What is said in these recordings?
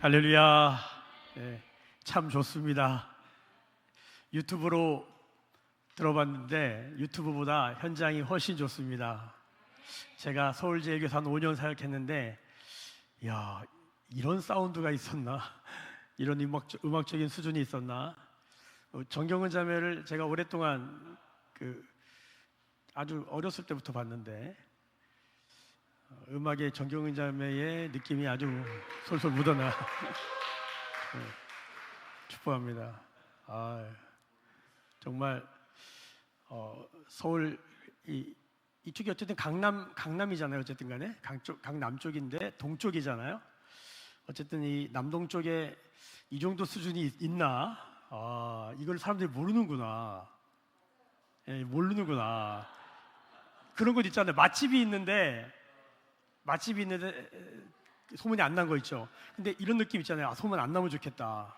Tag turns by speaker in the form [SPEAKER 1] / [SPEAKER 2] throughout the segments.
[SPEAKER 1] 할렐루야. 네, 참 좋습니다. 유튜브로 들어봤는데 유튜브보다 현장이 훨씬 좋습니다. 제가 서울제일교회 한 5년 사역했는데 야, 이런 사운드가 있었나? 이런 음악적인 수준이 있었나? 정경은 자매를 제가 오랫동안 아주 어렸을 때부터 봤는데 음악의 정경은 자매의 느낌이 아주 솔솔 묻어나. 축복합니다. 정말 서울 이쪽이 어쨌든 강남이잖아요. 어쨌든 간에 강남 쪽인데 동쪽이잖아요. 어쨌든 이 남동 쪽에 이 정도 수준이 있나? 이걸 사람들이 모르는구나. 예, 모르는구나. 그런 것 있잖아요. 맛집이 있는데 소문이 안 난 거 있죠. 근데 이런 느낌 있잖아요. 소문 안 나면 좋겠다.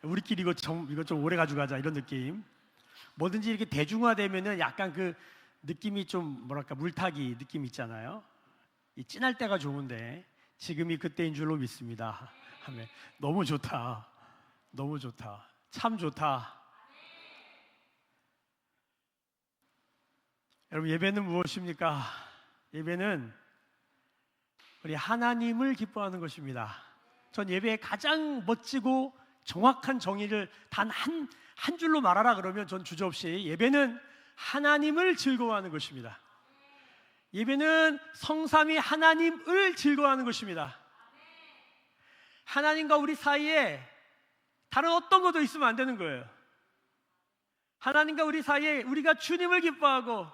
[SPEAKER 1] 우리끼리 이거 좀 오래 가지고 가자, 이런 느낌. 뭐든지 이렇게 대중화되면은 약간 그 느낌이 좀 뭐랄까 물타기 느낌 있잖아요. 이 찐할 때가 좋은데 지금이 그때인 줄로 믿습니다. 아멘. 너무 좋다. 너무 좋다. 참 좋다. 여러분, 예배는 무엇입니까? 예배는 우리 하나님을 기뻐하는 것입니다. 전 예배의 가장 멋지고 정확한 정의를 단 한 줄로 말하라 그러면 전 주저없이 예배는 하나님을 즐거워하는 것입니다. 예배는 성삼위 하나님을 즐거워하는 것입니다. 하나님과 우리 사이에 다른 어떤 것도 있으면 안 되는 거예요. 하나님과 우리 사이에 우리가 주님을 기뻐하고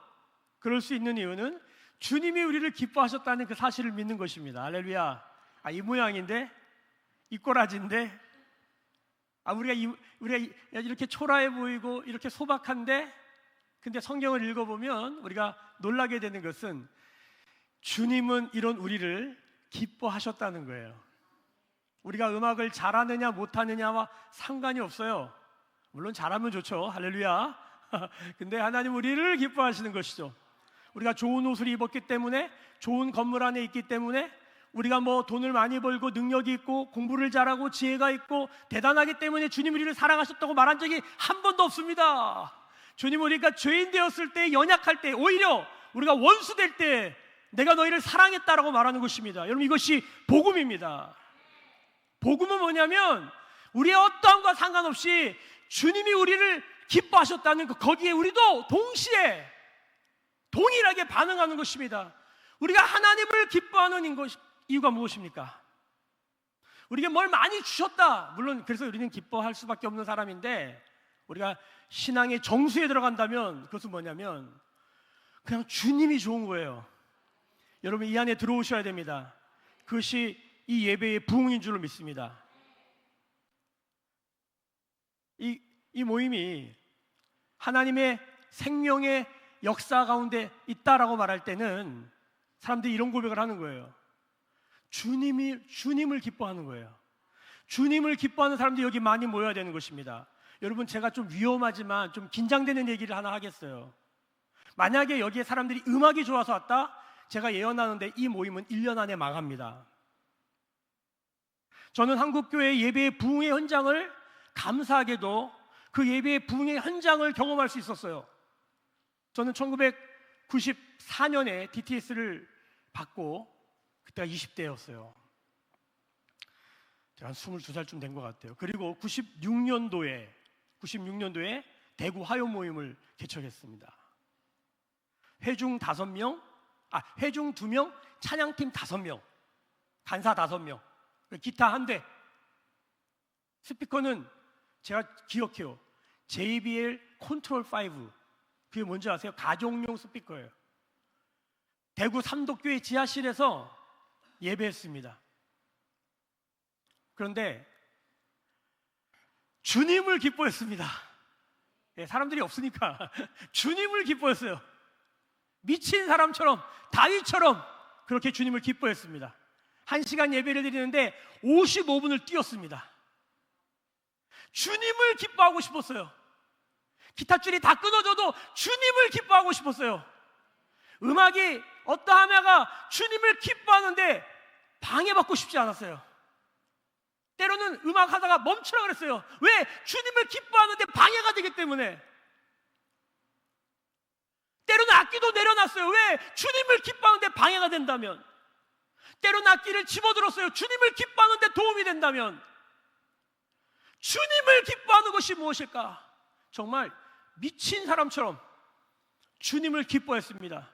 [SPEAKER 1] 그럴 수 있는 이유는 주님이 우리를 기뻐하셨다는 그 사실을 믿는 것입니다. 할렐루야. 이 모양인데, 이 꼬라지인데, 우리가 이렇게 초라해 보이고 이렇게 소박한데, 근데 성경을 읽어보면 우리가 놀라게 되는 것은 주님은 이런 우리를 기뻐하셨다는 거예요. 우리가 음악을 잘하느냐 못하느냐와 상관이 없어요. 물론 잘하면 좋죠. 할렐루야. 근데 하나님 우리를 기뻐하시는 것이죠. 우리가 좋은 옷을 입었기 때문에, 좋은 건물 안에 있기 때문에, 우리가 뭐 돈을 많이 벌고 능력이 있고 공부를 잘하고 지혜가 있고 대단하기 때문에 주님 우리를 사랑하셨다고 말한 적이 한 번도 없습니다. 주님 우리가 죄인 되었을 때, 연약할 때, 오히려 우리가 원수 될 때 내가 너희를 사랑했다라고 말하는 것입니다. 여러분, 이것이 복음입니다. 복음은 뭐냐면 우리의 어떠함과 상관없이 주님이 우리를 기뻐하셨다는 것, 거기에 우리도 동시에 동일하게 반응하는 것입니다. 우리가 하나님을 기뻐하는 이유가 무엇입니까? 우리에게 뭘 많이 주셨다. 물론 그래서 우리는 기뻐할 수밖에 없는 사람인데, 우리가 신앙의 정수에 들어간다면 그것은 뭐냐면 그냥 주님이 좋은 거예요. 여러분, 이 안에 들어오셔야 됩니다. 그것이 이 예배의 부흥인 줄로 믿습니다. 이 모임이 하나님의 생명의 역사 가운데 있다라고 말할 때는 사람들이 이런 고백을 하는 거예요. 주님을 기뻐하는 거예요. 주님을 기뻐하는 사람들이 여기 많이 모여야 되는 것입니다. 여러분, 제가 좀 위험하지만 좀 긴장되는 얘기를 하나 하겠어요. 만약에 여기에 사람들이 음악이 좋아서 왔다? 제가 예언하는데 이 모임은 1년 안에 망합니다. 저는 한국교회 예배의 부흥의 현장을, 감사하게도 그 예배의 부흥의 현장을 경험할 수 있었어요. 저는 1994년에 DTS를 받고 그때가 20대였어요. 제가 한 22살쯤 된 것 같아요. 그리고 96년도에 대구 화요 모임을 개척했습니다. 회중 5명, 회중 2명, 찬양팀 5명, 간사 5명, 기타 1대. 스피커는 제가 기억해요. JBL 컨트롤 5. 그게 뭔지 아세요? 가족용 스피커예요. 대구 삼덕교회 지하실에서 예배했습니다. 그런데 주님을 기뻐했습니다. 사람들이 없으니까 주님을 기뻐했어요. 미친 사람처럼, 다윗처럼 그렇게 주님을 기뻐했습니다. 1시간 예배를 드리는데 55분을 뛰었습니다. 주님을 기뻐하고 싶었어요. 기타줄이 다 끊어져도 주님을 기뻐하고 싶었어요. 음악이 어떠하냐가 주님을 기뻐하는데 방해받고 싶지 않았어요. 때로는 음악 하다가 멈추라 그랬어요. 왜? 주님을 기뻐하는데 방해가 되기 때문에. 때로는 악기도 내려놨어요. 왜? 주님을 기뻐하는데 방해가 된다면. 때로는 악기를 집어들었어요. 주님을 기뻐하는데 도움이 된다면. 주님을 기뻐하는 것이 무엇일까? 정말 미친 사람처럼 주님을 기뻐했습니다.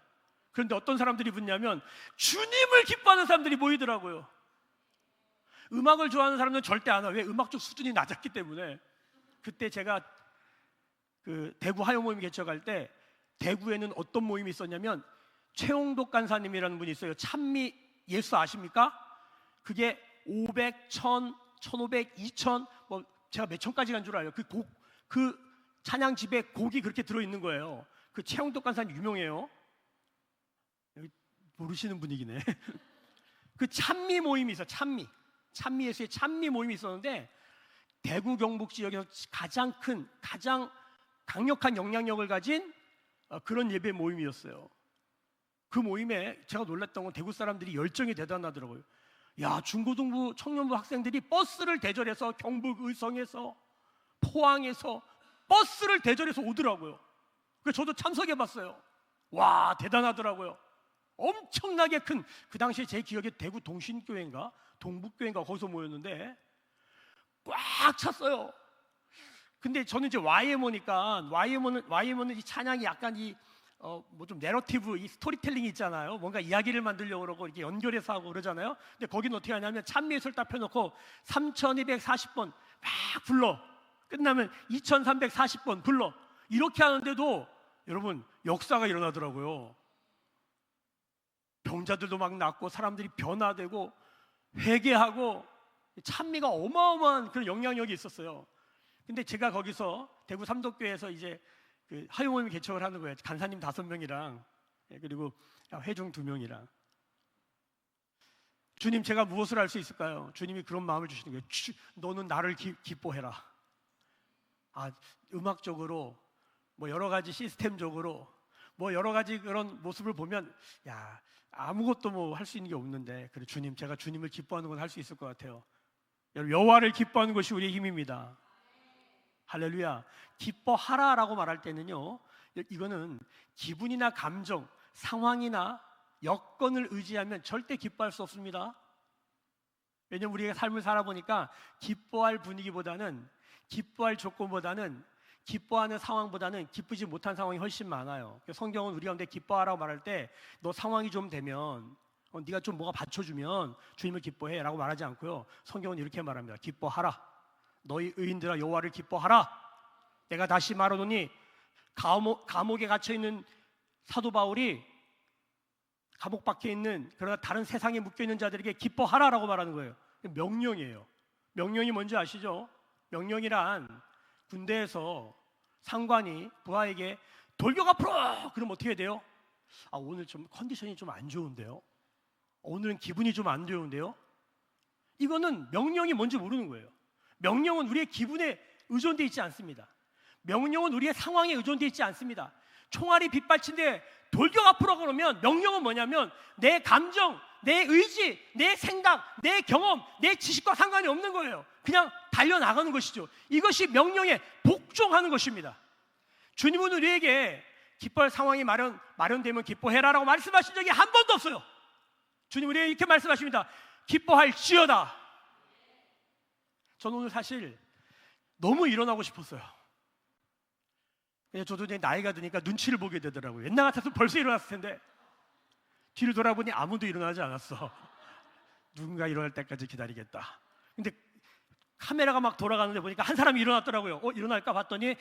[SPEAKER 1] 그런데 어떤 사람들이 붙냐면 주님을 기뻐하는 사람들이 모이더라고요. 음악을 좋아하는 사람들은 절대 안 와. 왜? 음악적 수준이 낮았기 때문에. 그때 제가 그 대구 화요 모임 개척할 때 대구에는 어떤 모임이 있었냐면 최홍독 간사님이라는 분이 있어요. 찬미 예수 아십니까? 그게 500, 1000, 1500, 2000 뭐 제가 몇 천까지 간 줄 알아요. 그 찬양집에 곡이 그렇게 들어있는 거예요. 그 최홍독 간사님 유명해요. 모르시는 분위기네. 그 찬미 모임이 있어. 찬미 예수의 찬미 모임이 있었는데 대구 경북 지역에서 가장 큰, 가장 강력한 영향력을 가진 그런 예배 모임이었어요. 그 모임에 제가 놀랐던 건 대구 사람들이 열정이 대단하더라고요. 야, 중고등부 청년부 학생들이 버스를 대절해서 경북 의성에서 포항에서 버스를 대절해서 오더라고요. 그래서 저도 참석해봤어요. 와, 대단하더라고요. 엄청나게 큰, 그 당시에 제 기억에 대구 동신교회인가 동북교회인가 거기서 모였는데 꽉 찼어요. 근데 저는 이제 YMO니까 YMO는 이 찬양이 약간 뭐 좀 내러티브, 이 스토리텔링이 있잖아요. 뭔가 이야기를 만들려고 그러고 이렇게 연결해서 하고 그러잖아요. 근데 거기는 어떻게 하냐면 찬미예술 딱 펴놓고 3240번 막 불러. 끝나면 2340번 불러. 이렇게 하는데도 여러분 역사가 일어나더라고요. 병자들도 막 낫고 사람들이 변화되고 회개하고 찬미가 어마어마한 그런 영향력이 있었어요. 근데 제가 거기서 대구 삼덕교회에서 이제 그 화요모임 개척을 하는 거예요. 간사님 5명이랑 그리고 회중 2명이랑. 주님, 제가 무엇을 할 수 있을까요? 주님이 그런 마음을 주시는 거예요. 너는 나를 기뻐해라. 음악적으로 뭐 여러 가지 시스템적으로 뭐 여러 가지 그런 모습을 보면 야, 아무것도 뭐 할 수 있는 게 없는데, 그래 주님, 제가 주님을 기뻐하는 건 할 수 있을 것 같아요. 여러분, 여호와를 기뻐하는 것이 우리의 힘입니다. 할렐루야. 기뻐하라라고 말할 때는요, 이거는 기분이나 감정, 상황이나 여건을 의지하면 절대 기뻐할 수 없습니다. 왜냐하면 우리가 삶을 살아보니까 기뻐할 분위기보다는, 기뻐할 조건보다는, 기뻐하는 상황보다는 기쁘지 못한 상황이 훨씬 많아요. 성경은 우리 가운데 기뻐하라고 말할 때 너 상황이 좀 되면, 네가 좀 뭐가 받쳐주면 주님을 기뻐해 라고 말하지 않고요, 성경은 이렇게 말합니다. 기뻐하라. 너희 의인들아 여호와를 기뻐하라. 내가 다시 말하노니 감옥에 갇혀있는 사도 바울이 감옥 밖에 있는, 그러나 다른 세상에 묶여있는 자들에게 기뻐하라라고 말하는 거예요. 명령이에요. 명령이 뭔지 아시죠? 명령이란 군대에서 상관이 부하에게 돌격 앞으로! 그럼 어떻게 돼요? 오늘 좀 컨디션이 좀 안 좋은데요? 오늘은 기분이 좀 안 좋은데요? 이거는 명령이 뭔지 모르는 거예요. 명령은 우리의 기분에 의존되어 있지 않습니다. 명령은 우리의 상황에 의존되어 있지 않습니다. 총알이 빗발친데 돌격 앞으로 그러면 명령은 뭐냐면 내 감정, 내 의지, 내 생각, 내 경험, 내 지식과 상관이 없는 거예요. 그냥 달려나가는 것이죠. 이것이 명령에 복종하는 것입니다. 주님은 우리에게 기뻐할 상황이 마련되면 기뻐해라라고 말씀하신 적이 한 번도 없어요. 주님 우리에게 이렇게 말씀하십니다. 기뻐할지어다. 저는 오늘 사실 너무 일어나고 싶었어요. 저도 이제 나이가 드니까 눈치를 보게 되더라고요. 옛날 같았으면 벌써 일어났을 텐데 뒤를 돌아보니 아무도 일어나지 않았어. 누군가 일어날 때까지 기다리겠다. 근데 카메라가 막 돌아가는데 보니까 한 사람이 일어났더라고요. 일어날까 봤더니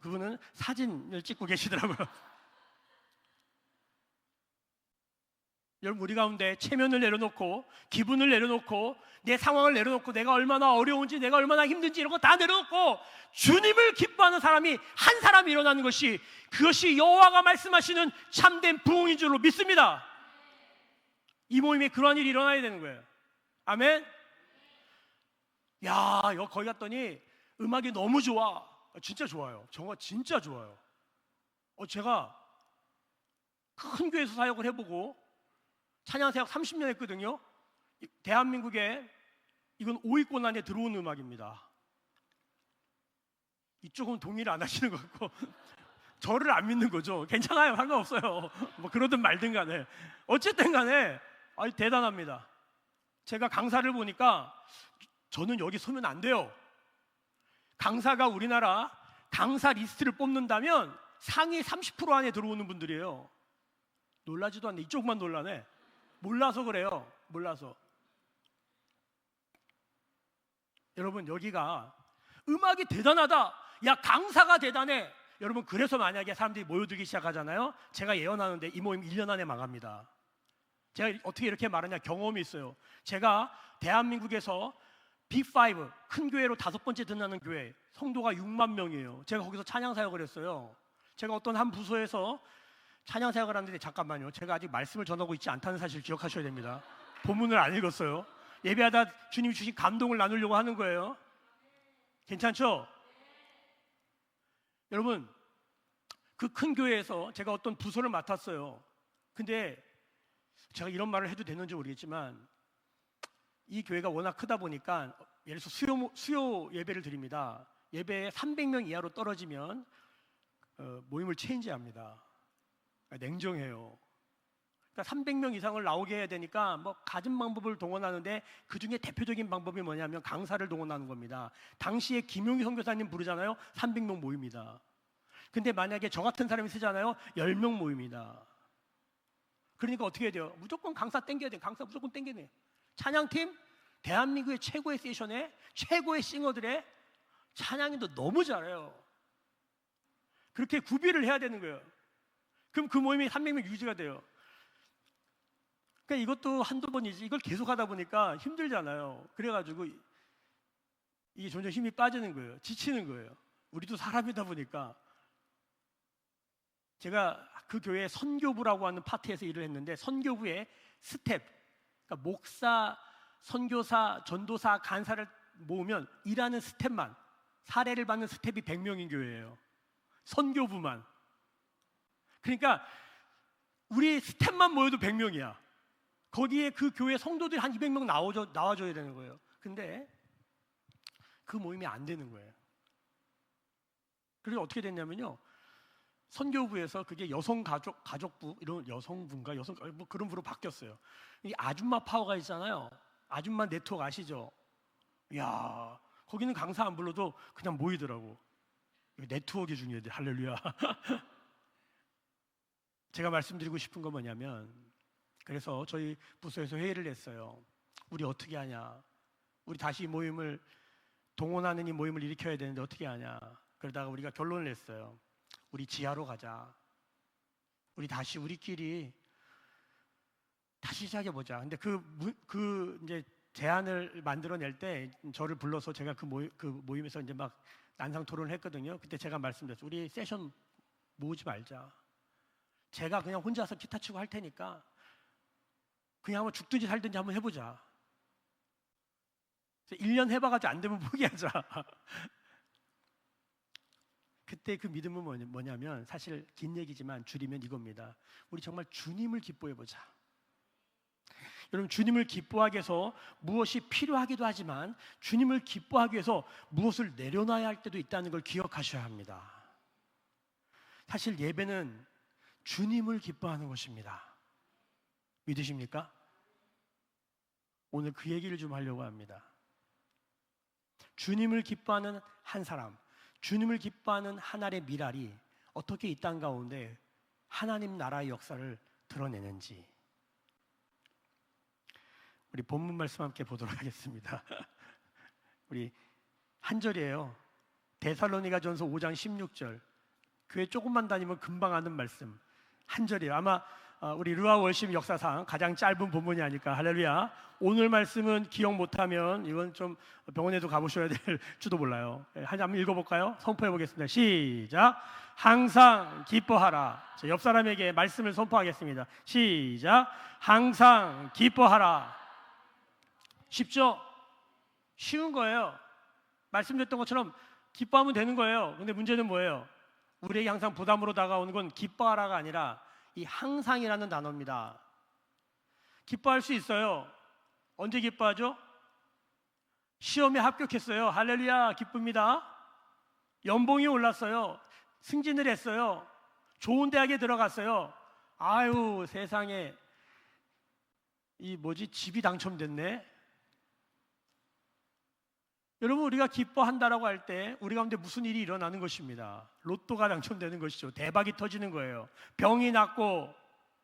[SPEAKER 1] 그분은 사진을 찍고 계시더라고요. 여러분, 우리 가운데 체면을 내려놓고 기분을 내려놓고 내 상황을 내려놓고 내가 얼마나 어려운지 내가 얼마나 힘든지 이런 거 다 내려놓고 주님을 기뻐하는 사람이 한 사람이 일어나는 것이, 그것이 여호와가 말씀하시는 참된 부흥인 줄로 믿습니다. 이 모임에 그러한 일이 일어나야 되는 거예요. 아멘. 야, 거기 갔더니 음악이 너무 좋아. 진짜 좋아요. 정말 진짜 좋아요. 제가 큰 교회에서 사역을 해보고 찬양 사역 30년 했거든요. 대한민국에 이건 5위권 안에 들어오는 음악입니다. 이쪽은 동의를 안 하시는 것 같고 저를 안 믿는 거죠. 괜찮아요, 상관없어요. 뭐 그러든 말든 간에 어쨌든 간에 대단합니다. 제가 강사를 보니까 저는 여기 서면 안 돼요. 강사가 우리나라 강사 리스트를 뽑는다면 상위 30% 안에 들어오는 분들이에요. 놀라지도 않네. 이쪽만 놀라네. 몰라서 그래요. 몰라서. 여러분, 여기가 음악이 대단하다, 야 강사가 대단해, 여러분 그래서 만약에 사람들이 모여들기 시작하잖아요. 제가 예언하는데 이 모임 1년 안에 망합니다. 제가 어떻게 이렇게 말하냐, 경험이 있어요. 제가 대한민국에서 빅5 큰 교회로 5번째 드나는 교회, 성도가 6만 명이에요. 제가 거기서 찬양 사역을 했어요. 제가 어떤 한 부서에서 찬양 사역을 하는데, 잠깐만요, 제가 아직 말씀을 전하고 있지 않다는 사실 기억하셔야 됩니다. 본문을 안 읽었어요. 예배하다 주님이 주신 감동을 나누려고 하는 거예요. 괜찮죠? 여러분, 그 큰 교회에서 제가 어떤 부서를 맡았어요. 근데 제가 이런 말을 해도 되는지 모르겠지만 이 교회가 워낙 크다 보니까 예를 들어서 수요 예배를 드립니다. 예배에 300명 이하로 떨어지면 모임을 체인지합니다. 냉정해요. 그러니까 300명 이상을 나오게 해야 되니까 뭐 가진 방법을 동원하는데 그 중에 대표적인 방법이 뭐냐면 강사를 동원하는 겁니다. 당시에 김용희 선교사님 부르잖아요. 300명 모입니다. 근데 만약에 저 같은 사람이 쓰잖아요. 10명 모입니다. 그러니까 어떻게 해야 돼요? 무조건 강사 땡겨야 돼요. 강사 무조건 땡겨야 돼요. 찬양팀, 대한민국의 최고의 세션에 최고의 싱어들의 찬양인도 너무 잘해요. 그렇게 구비를 해야 되는 거예요. 그럼 그 모임이 300명 유지가 돼요. 그러니까 이것도 한두 번이지, 이걸 계속 하다 보니까 힘들잖아요. 그래가지고 이게 점점 힘이 빠지는 거예요. 지치는 거예요. 우리도 사람이다 보니까. 제가 그 교회 선교부라고 하는 파트에서 일을 했는데, 선교부의 스텝, 그러니까 목사, 선교사, 전도사, 간사를 모으면 일하는 스텝만, 사례를 받는 스텝이 100명인 교회예요. 선교부만. 그러니까 우리 스텝만 모여도 100명이야. 거기에 그 교회 성도들이 한 200명 나와줘야 되는 거예요. 근데 그 모임이 안 되는 거예요. 그래서 어떻게 됐냐면요, 선교부에서 그게 가족부, 이런 여성분가 뭐 그런 부로 바뀌었어요. 이 아줌마 파워가 있잖아요. 아줌마 네트워크 아시죠? 이야, 거기는 강사 안 불러도 그냥 모이더라고. 네트워크 중요해. 할렐루야. 제가 말씀드리고 싶은 건 뭐냐면, 그래서 저희 부서에서 회의를 했어요. 우리 어떻게 하냐? 우리 다시 모임을 동원하는 이 모임을 일으켜야 되는데 어떻게 하냐? 그러다가 우리가 결론을 냈어요. 우리 지하로 가자. 우리 다시 우리끼리 다시 시작해 보자. 근데 그 이제 제안을 만들어낼 때 저를 불러서 제가 그 모임에서 이제 막 난상 토론을 했거든요. 그때 제가 말씀드렸어요. 우리 세션 모으지 말자. 제가 그냥 혼자서 기타 치고 할 테니까 그냥 한번 죽든지 살든지 한번 해보자. 1년 해봐가지고 안 되면 포기하자. 그때 그 믿음은 뭐냐면, 사실 긴 얘기지만 줄이면 이겁니다. 우리 정말 주님을 기뻐해보자. 여러분, 주님을 기뻐하기 위해서 무엇이 필요하기도 하지만 주님을 기뻐하기 위해서 무엇을 내려놔야 할 때도 있다는 걸 기억하셔야 합니다. 사실 예배는 주님을 기뻐하는 것입니다. 믿으십니까? 오늘 그 얘기를 좀 하려고 합니다. 주님을 기뻐하는 한 사람, 주님을 기뻐하는 하나의 미랄이 어떻게 이 땅 가운데 하나님 나라의 역사를 드러내는지, 우리 본문 말씀 함께 보도록 하겠습니다. 우리 한 절이에요. 데살로니가전서 5장 16절. 교회 조금만 다니면 금방 아는 말씀. 한 절이에요. 아마 우리 르아 월십 역사상 가장 짧은 본문이 아닐까. 할렐루야. 오늘 말씀은 기억 못하면 이건 좀 병원에도 가보셔야 될지도 몰라요. 한번 읽어볼까요? 선포해 보겠습니다. 시작. 항상 기뻐하라. 옆 사람에게 말씀을 선포하겠습니다. 시작. 항상 기뻐하라. 쉽죠? 쉬운 거예요. 말씀드렸던 것처럼 기뻐하면 되는 거예요. 근데 문제는 뭐예요? 우리에게 항상 부담으로 다가오는 건 기뻐하라가 아니라 이 항상이라는 단어입니다. 기뻐할 수 있어요. 언제 기뻐하죠? 시험에 합격했어요. 할렐루야, 기쁩니다. 연봉이 올랐어요. 승진을 했어요. 좋은 대학에 들어갔어요. 아유, 세상에 집이 당첨됐네. 여러분, 우리가 기뻐한다라고 할 때 우리 가운데 무슨 일이 일어나는 것입니다. 로또가 당첨되는 것이죠. 대박이 터지는 거예요. 병이 낫고,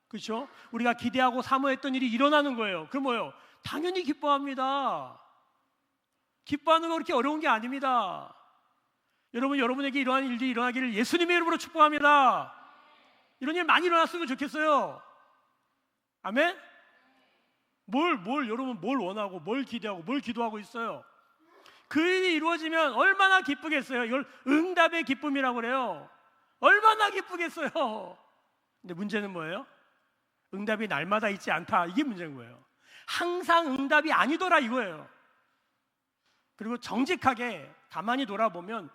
[SPEAKER 1] 그렇죠? 우리가 기대하고 사모했던 일이 일어나는 거예요. 그럼 뭐예요? 당연히 기뻐합니다. 기뻐하는 거 그렇게 어려운 게 아닙니다. 여러분, 여러분에게 이러한 일들이 일어나기를 예수님의 이름으로 축복합니다. 이런 일 많이 일어났으면 좋겠어요. 아멘? 여러분 뭘 원하고 뭘 기대하고 뭘 기도하고 있어요? 그 일이 이루어지면 얼마나 기쁘겠어요? 이걸 응답의 기쁨이라고 그래요. 얼마나 기쁘겠어요? 근데 문제는 뭐예요? 응답이 날마다 있지 않다. 이게 문제인 거예요. 항상 응답이 아니더라 이거예요. 그리고 정직하게 가만히 돌아보면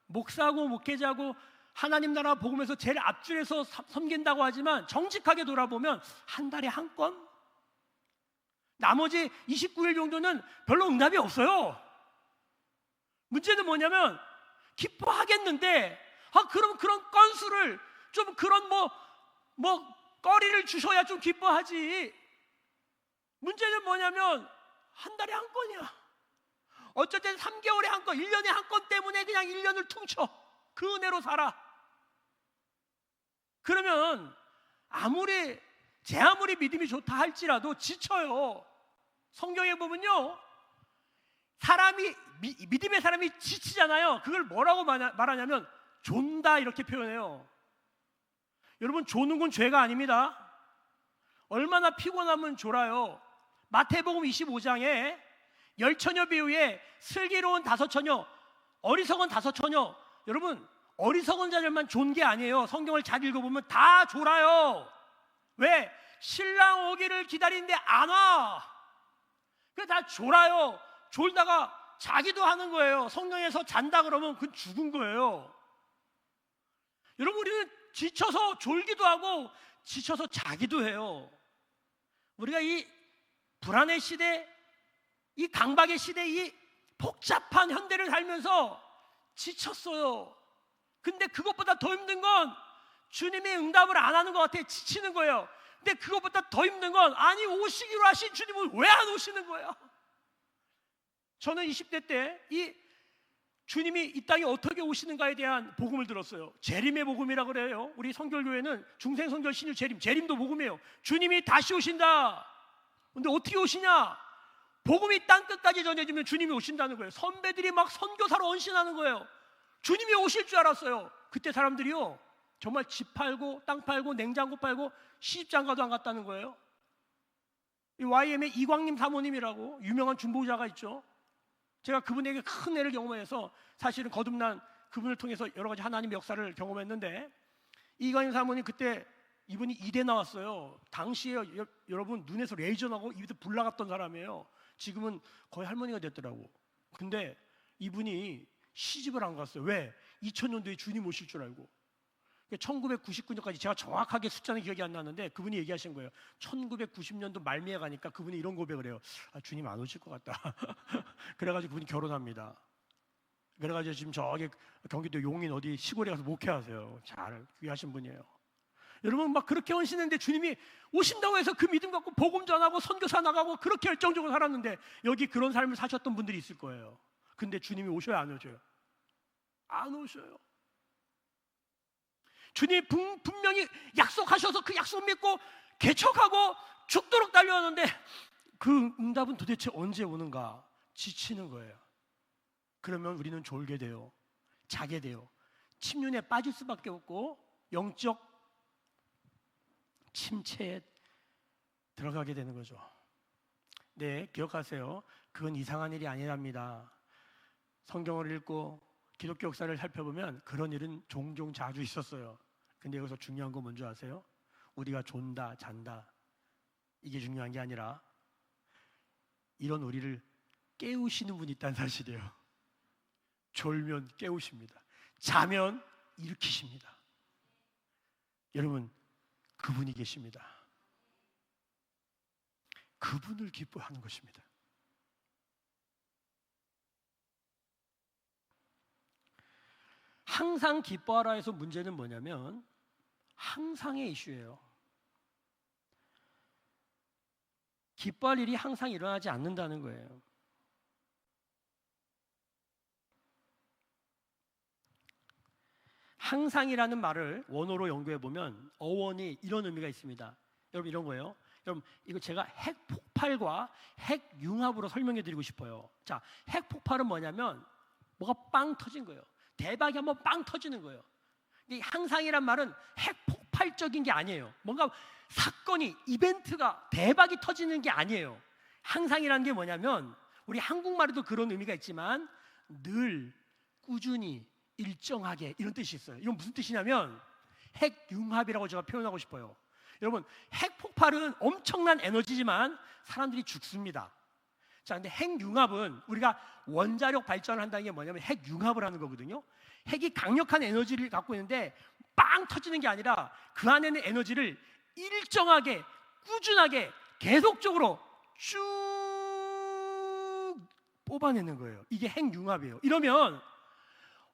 [SPEAKER 1] 목사고 목회자고 하나님 나라 복음에서 제일 앞줄에서 섬긴다고 하지만 정직하게 돌아보면 한 달에 한 건? 나머지 29일 정도는 별로 응답이 없어요. 문제는 뭐냐면 기뻐하겠는데 그럼 그런 건수를 좀 그런 거리를 주셔야 좀 기뻐하지. 문제는 뭐냐면 한 달에 한 건이야. 어쩔 땐 3개월에 한 건, 1년에 한 건 때문에 그냥 1년을 퉁쳐. 그 은혜로 살아. 그러면 제 아무리 믿음이 좋다 할지라도 지쳐요. 성경에 보면요, 믿음의 사람이 지치잖아요. 그걸 뭐라고 말하냐면 존다 이렇게 표현해요. 여러분, 조는 건 죄가 아닙니다. 얼마나 피곤하면 졸아요. 마태복음 25장에 열처녀 비유에 슬기로운 5처녀, 어리석은 5처녀. 여러분, 어리석은 자들만 존 게 아니에요. 성경을 잘 읽어보면 다 졸아요. 왜? 신랑 오기를 기다리는데 안 와. 그래서 다 졸아요. 졸다가 자기도 하는 거예요. 성경에서 잔다 그러면 그건 죽은 거예요. 여러분, 우리는 지쳐서 졸기도 하고 지쳐서 자기도 해요. 우리가 이 불안의 시대, 이 강박의 시대, 이 복잡한 현대를 살면서 지쳤어요. 근데 그것보다 더 힘든 건 주님의 응답을 안 하는 것 같아. 지치는 거예요. 근데 그것보다 더 힘든 건 오시기로 하신 주님은 왜 안 오시는 거예요? 저는 20대 때 이 주님이 이 땅에 어떻게 오시는가에 대한 복음을 들었어요. 재림의 복음이라고 그래요. 우리 성결교회는 중생성결 신유 재림도 복음이에요. 주님이 다시 오신다. 근데 어떻게 오시냐? 복음이 땅끝까지 전해지면 주님이 오신다는 거예요. 선배들이 막 선교사로 헌신하는 거예요. 주님이 오실 줄 알았어요. 그때 사람들이요, 정말 집 팔고 땅 팔고 냉장고 팔고 시집장가도 안 갔다는 거예요. 이 YM의 이광님 사모님이라고 유명한 중보자가 있죠. 제가 그분에게 큰 애를 경험해서 사실은 거듭난 그분을 통해서 여러 가지 하나님의 역사를 경험했는데, 이광님 사모님 그때 이분이 이대 나왔어요. 당시에 여러분 눈에서 레이저 나고 입에서 불 나갔던 사람이에요. 지금은 거의 할머니가 됐더라고. 근데 이분이 시집을 안 갔어요. 왜? 2000년도에 주님 오실 줄 알고. 1999년까지 제가 정확하게 숫자는 기억이 안 나는데 그분이 얘기하신 거예요. 1990년도 말미에 가니까 그분이 이런 고백을 해요. 주님 안 오실 것 같다. 그래가지고 그분이 결혼합니다. 그래가지고 지금 저기 경기도 용인 어디 시골에 가서 목회하세요. 잘 귀하신 분이에요. 여러분, 막 그렇게 헌신했는데 주님이 오신다고 해서 그 믿음 갖고 복음 전하고 선교사 나가고 그렇게 열정적으로 살았는데, 여기 그런 삶을 사셨던 분들이 있을 거예요. 근데 주님이 오셔요, 안 오셔요? 안 오셔요. 주님이 분명히 약속하셔서 그 약속 믿고 개척하고 죽도록 달려왔는데 그 응답은 도대체 언제 오는가? 지치는 거예요. 그러면 우리는 졸게 돼요. 자게 돼요. 침륜에 빠질 수밖에 없고 영적 침체에 들어가게 되는 거죠. 네, 기억하세요. 그건 이상한 일이 아니랍니다. 성경을 읽고 기독교 역사를 살펴보면 그런 일은 종종 자주 있었어요. 근데 여기서 중요한 건 뭔지 아세요? 우리가 존다, 잔다, 이게 중요한 게 아니라 이런 우리를 깨우시는 분이 있다는 사실이에요. 졸면 깨우십니다. 자면 일으키십니다. 여러분, 그분이 계십니다. 그분을 기뻐하는 것입니다. 항상 기뻐하라 해서 문제는 뭐냐면 항상의 이슈예요. 기뻐할 일이 항상 일어나지 않는다는 거예요. 항상이라는 말을 원어로 연구해 보면 어원이 이런 의미가 있습니다. 여러분 이런 거예요. 여러분 이거 제가 핵폭발과 핵융합으로 설명해 드리고 싶어요. 자, 핵폭발은 뭐냐면 뭐가 빵 터진 거예요. 대박이 한번 빵 터지는 거예요. 이 항상이란 말은 핵폭발적인 게 아니에요. 뭔가 사건이 이벤트가 대박이 터지는 게 아니에요. 항상이라는 게 뭐냐면 우리 한국말에도 그런 의미가 있지만 늘 꾸준히 일정하게 이런 뜻이 있어요. 이건 무슨 뜻이냐면 핵융합이라고 제가 표현하고 싶어요. 여러분 핵폭발은 엄청난 에너지지만 사람들이 죽습니다. 자, 근데 핵융합은 우리가 원자력 발전을 한다는 게 뭐냐면 핵융합을 하는 거거든요. 핵이 강력한 에너지를 갖고 있는데 빵 터지는 게 아니라 그 안에는 에너지를 일정하게 꾸준하게 계속적으로 쭉 뽑아내는 거예요. 이게 핵융합이에요. 이러면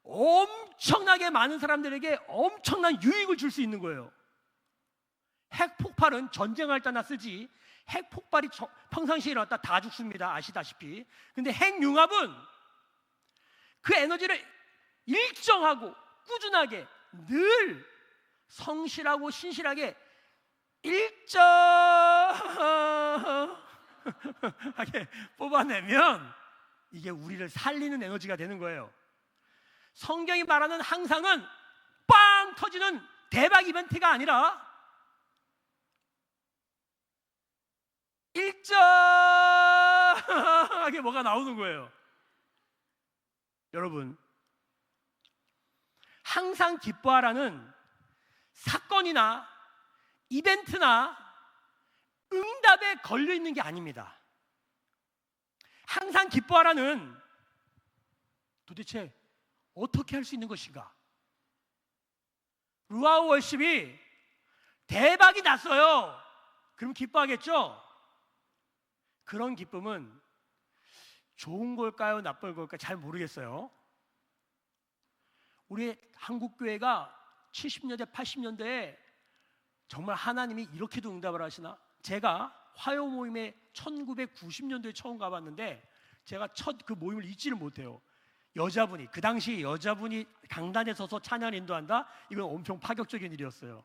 [SPEAKER 1] 엄청나게 많은 사람들에게 엄청난 유익을 줄 수 있는 거예요. 핵폭발은 전쟁할 때나 쓰지 핵폭발이 평상시에 일어났다 다 죽습니다. 아시다시피. 근데 핵융합은 그 에너지를 일정하고 꾸준하게 늘 성실하고 신실하게 일정하게 뽑아내면 이게 우리를 살리는 에너지가 되는 거예요. 성경이 말하는 항상은 빵 터지는 대박 이벤트가 아니라 일정하게 뭐가 나오는 거예요. 여러분, 항상 기뻐하라는 사건이나 이벤트나 응답에 걸려 있는 게 아닙니다. 항상 기뻐하라는 도대체 어떻게 할 수 있는 것인가? 루아우 월십이 대박이 났어요. 그럼 기뻐하겠죠? 그런 기쁨은 좋은 걸까요? 나쁜 걸까요? 잘 모르겠어요. 우리 한국교회가 70년대, 80년대에 정말 하나님이 이렇게도 응답을 하시나? 제가 화요 모임에 1990년도에 처음 가봤는데 제가 첫 그 모임을 잊지를 못해요. 여자분이, 그 당시 여자분이 강단에 서서 찬양을 인도한다? 이건 엄청 파격적인 일이었어요.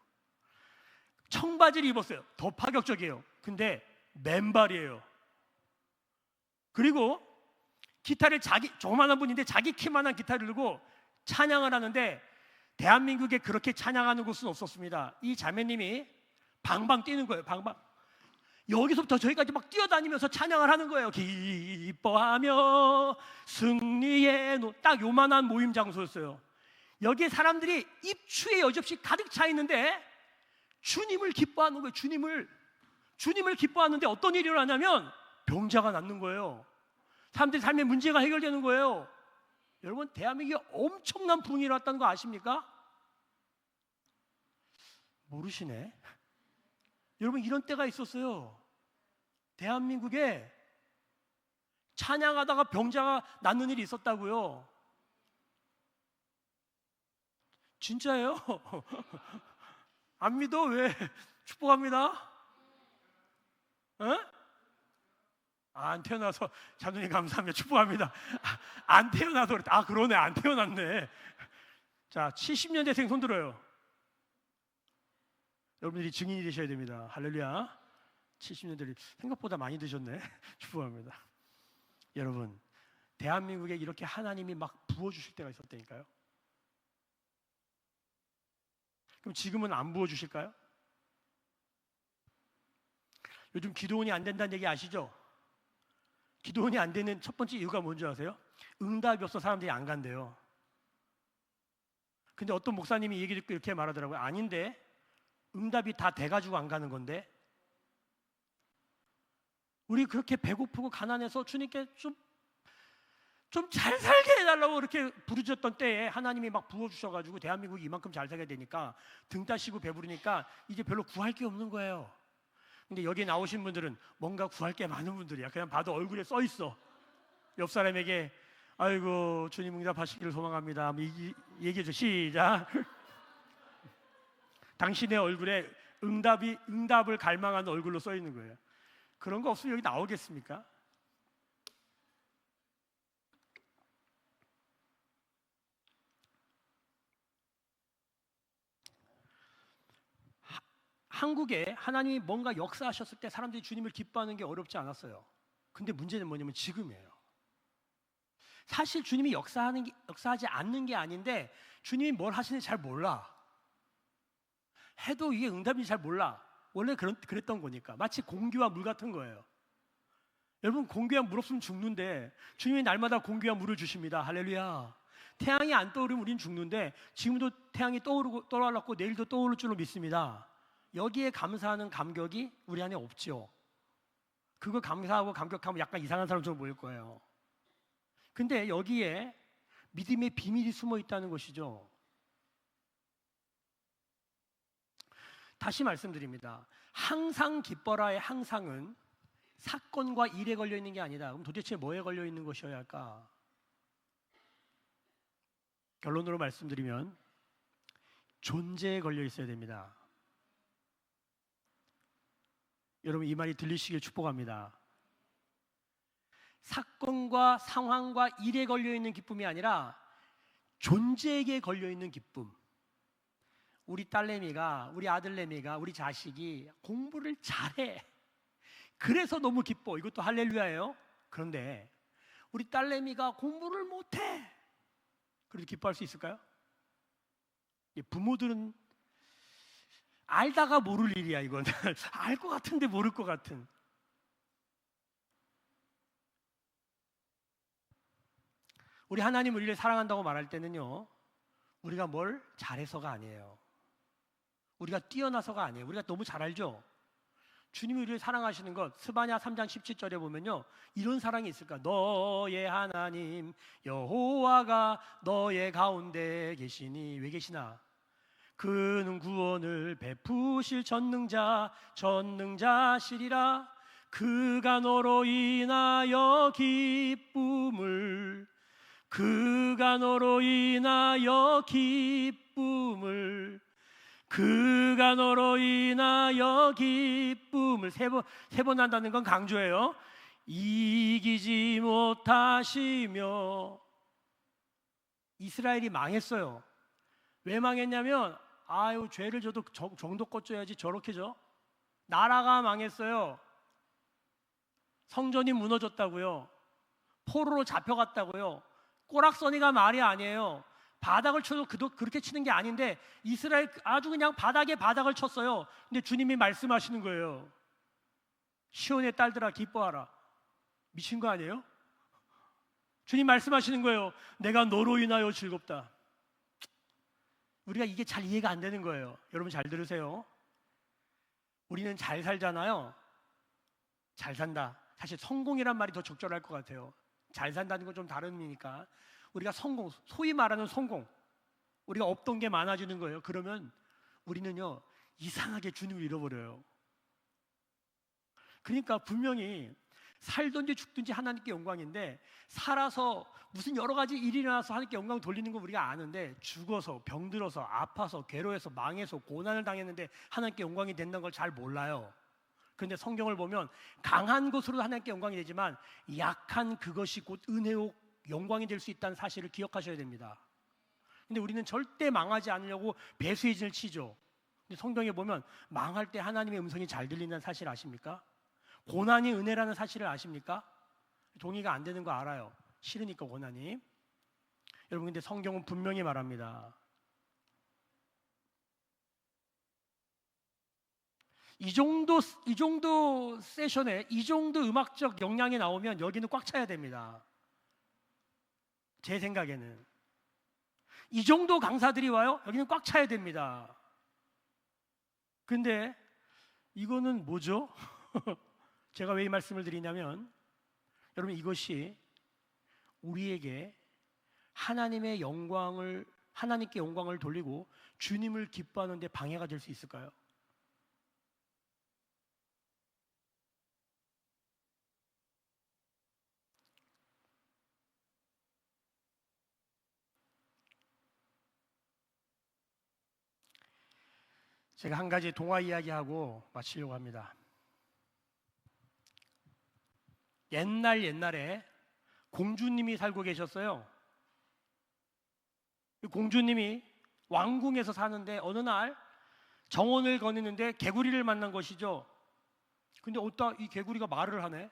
[SPEAKER 1] 청바지를 입었어요. 더 파격적이에요. 근데 맨발이에요. 그리고 기타를 조그만한 분인데 자기 키만한 기타를 들고 찬양을 하는데 대한민국에 그렇게 찬양하는 곳은 없었습니다. 이 자매님이 방방 뛰는 거예요. 방방. 여기서부터 저기까지 막 뛰어다니면서 찬양을 하는 거예요. 기뻐하며 승리의 딱 요만한 모임 장소였어요. 여기에 사람들이 입추에 여지없이 가득 차 있는데 주님을 기뻐하는 거예요. 주님을 기뻐하는데 어떤 일이 일어나냐면 병자가 낫는 거예요. 사람들의 삶의 문제가 해결되는 거예요. 여러분, 대한민국에 엄청난 부흥이 일어났다는 거 아십니까? 모르시네. 여러분, 이런 때가 있었어요. 대한민국에 찬양하다가 병자가 낫는 일이 있었다고요. 진짜예요? 안 믿어? 왜? 축복합니다. 어? 안 태어나서 자녀님 감사합니다. 축복합니다. 안 태어나서 그랬다. 그러네. 안 태어났네. 자, 70년대생 손 들어요. 여러분들이 증인이 되셔야 됩니다. 할렐루야. 70년대를 생각보다 많이 드셨네. 축복합니다. 여러분, 대한민국에 이렇게 하나님이 막 부어주실 때가 있었다니까요. 그럼 지금은 안 부어주실까요? 요즘 기도원이 안 된다는 얘기 아시죠? 기도원이 안 되는 첫 번째 이유가 뭔지 아세요? 응답이 없어 사람들이 안 간대요. 근데 어떤 목사님이 얘기 듣고 이렇게 말하더라고요. 아닌데 응답이 다 돼가지고 안 가는 건데 우리 그렇게 배고프고 가난해서 주님께 좀 잘 살게 해달라고 이렇게 부르짖었던 때에 하나님이 막 부어주셔가지고 대한민국이 이만큼 잘 살게 되니까 등 따시고 배부르니까 이제 별로 구할 게 없는 거예요. 근데 여기 나오신 분들은 뭔가 구할 게 많은 분들이야. 그냥 봐도 얼굴에 써 있어. 옆 사람에게 아이고 주님 응답하시기를 소망합니다. 얘기해줘. 시작. 당신의 얼굴에 응답을 갈망하는 얼굴로 써 있는 거예요. 그런 거 없으면 여기 나오겠습니까? 한국에 하나님이 뭔가 역사하셨을 때 사람들이 주님을 기뻐하는 게 어렵지 않았어요. 근데 문제는 뭐냐면 지금이에요. 사실 주님이 역사하지 않는 게 아닌데 주님이 뭘 하시는지 잘 몰라. 해도 이게 응답인지 잘 몰라. 원래 그랬던 거니까. 마치 공기와 물 같은 거예요. 여러분, 공기와 물 없으면 죽는데 주님이 날마다 공기와 물을 주십니다. 할렐루야. 태양이 안 떠오르면 우린 죽는데 지금도 태양이 떠올랐고 내일도 떠오를 줄로 믿습니다. 여기에 감사하는 감격이 우리 안에 없죠. 그거 감사하고 감격하면 약간 이상한 사람처럼 보일 거예요. 근데 여기에 믿음의 비밀이 숨어 있다는 것이죠. 다시 말씀드립니다. 항상 기뻐라의 항상은 사건과 일에 걸려 있는 게 아니다. 그럼 도대체 뭐에 걸려 있는 것이어야 할까? 결론으로 말씀드리면 존재에 걸려 있어야 됩니다. 여러분, 이 말이 들리시길 축복합니다. 사건과 상황과 일에 걸려 있는 기쁨이 아니라 존재에게 걸려 있는 기쁨. 우리 딸내미가, 우리 아들내미가, 우리 자식이 공부를 잘해. 그래서 너무 기뻐. 이것도 할렐루야예요. 그런데 우리 딸내미가 공부를 못해. 그래도 기뻐할 수 있을까요? 부모들은 알다가 모를 일이야, 이건. 알 것 같은데 모를 것 같은. 우리 하나님 우리를 사랑한다고 말할 때는요, 우리가 뭘 잘해서가 아니에요. 우리가 뛰어나서가 아니에요. 우리가 너무 잘 알죠? 주님이 우리를 사랑하시는 것, 스바냐 3장 17절에 보면요, 이런 사랑이 있을까? 너의 하나님 여호와가 너의 가운데 계시니. 왜 계시나? 그는 구원을 베푸실 전능자시리라. 그가 너로 인하여 기쁨을, 그가 너로 인하여 기쁨을, 그가 너로 인하여 기쁨을. 세 번 한다는 건 강조예요. 이기지 못하시며. 이스라엘이 망했어요. 왜 망했냐면, 아유, 죄를 져도 정도껏 져야지 저렇게 져? 나라가 망했어요. 성전이 무너졌다고요. 포로로 잡혀갔다고요. 꼬락서니가 말이 아니에요. 바닥을 쳐도 그렇게 치는 게 아닌데 이스라엘 아주 그냥 바닥을 쳤어요. 근데 주님이 말씀하시는 거예요. 시온의 딸들아 기뻐하라. 미친 거 아니에요? 주님 말씀하시는 거예요. 내가 너로 인하여 즐겁다. 우리가 이게 잘 이해가 안 되는 거예요. 여러분 잘 들으세요. 우리는 잘 살잖아요. 잘 산다. 사실 성공이란 말이 더 적절할 것 같아요. 잘 산다는 건 좀 다른 의미니까. 우리가 성공, 소위 말하는 성공, 우리가 없던 게 많아지는 거예요. 그러면 우리는요, 이상하게 주님을 잃어버려요. 그러니까 분명히 살든지 죽든지 하나님께 영광인데, 살아서 무슨 여러 가지 일이 일어나서 하나님께 영광 돌리는 건 우리가 아는데, 죽어서, 병들어서, 아파서, 괴로워서, 망해서, 고난을 당했는데 하나님께 영광이 된다는 걸 잘 몰라요. 그런데 성경을 보면 강한 것으로 하나님께 영광이 되지만 약한 그것이 곧 은혜요 영광이 될 수 있다는 사실을 기억하셔야 됩니다. 근데 우리는 절대 망하지 않으려고 배수의 진을 치죠. 근데 성경에 보면 망할 때 하나님의 음성이 잘 들린다는 사실 아십니까? 고난이 은혜라는 사실을 아십니까? 동의가 안 되는 거 알아요. 싫으니까 고난이. 여러분, 근데 성경은 분명히 말합니다. 이 정도 세션에 이 정도 음악적 역량이 나오면 여기는 꽉 차야 됩니다. 제 생각에는 이 정도 강사들이 와요? 여기는 꽉 차야 됩니다. 근데 이거는 뭐죠? 제가 왜 이 말씀을 드리냐면, 여러분, 이것이 우리에게 하나님께 영광을 돌리고 주님을 기뻐하는 데 방해가 될 수 있을까요? 제가 한 가지 동화 이야기하고 마치려고 합니다. 옛날에 공주님이 살고 계셨어요. 공주님이 왕궁에서 사는데 어느 날 정원을 거니는데 개구리를 만난 것이죠. 근데 어따 이 개구리가 말을 하네.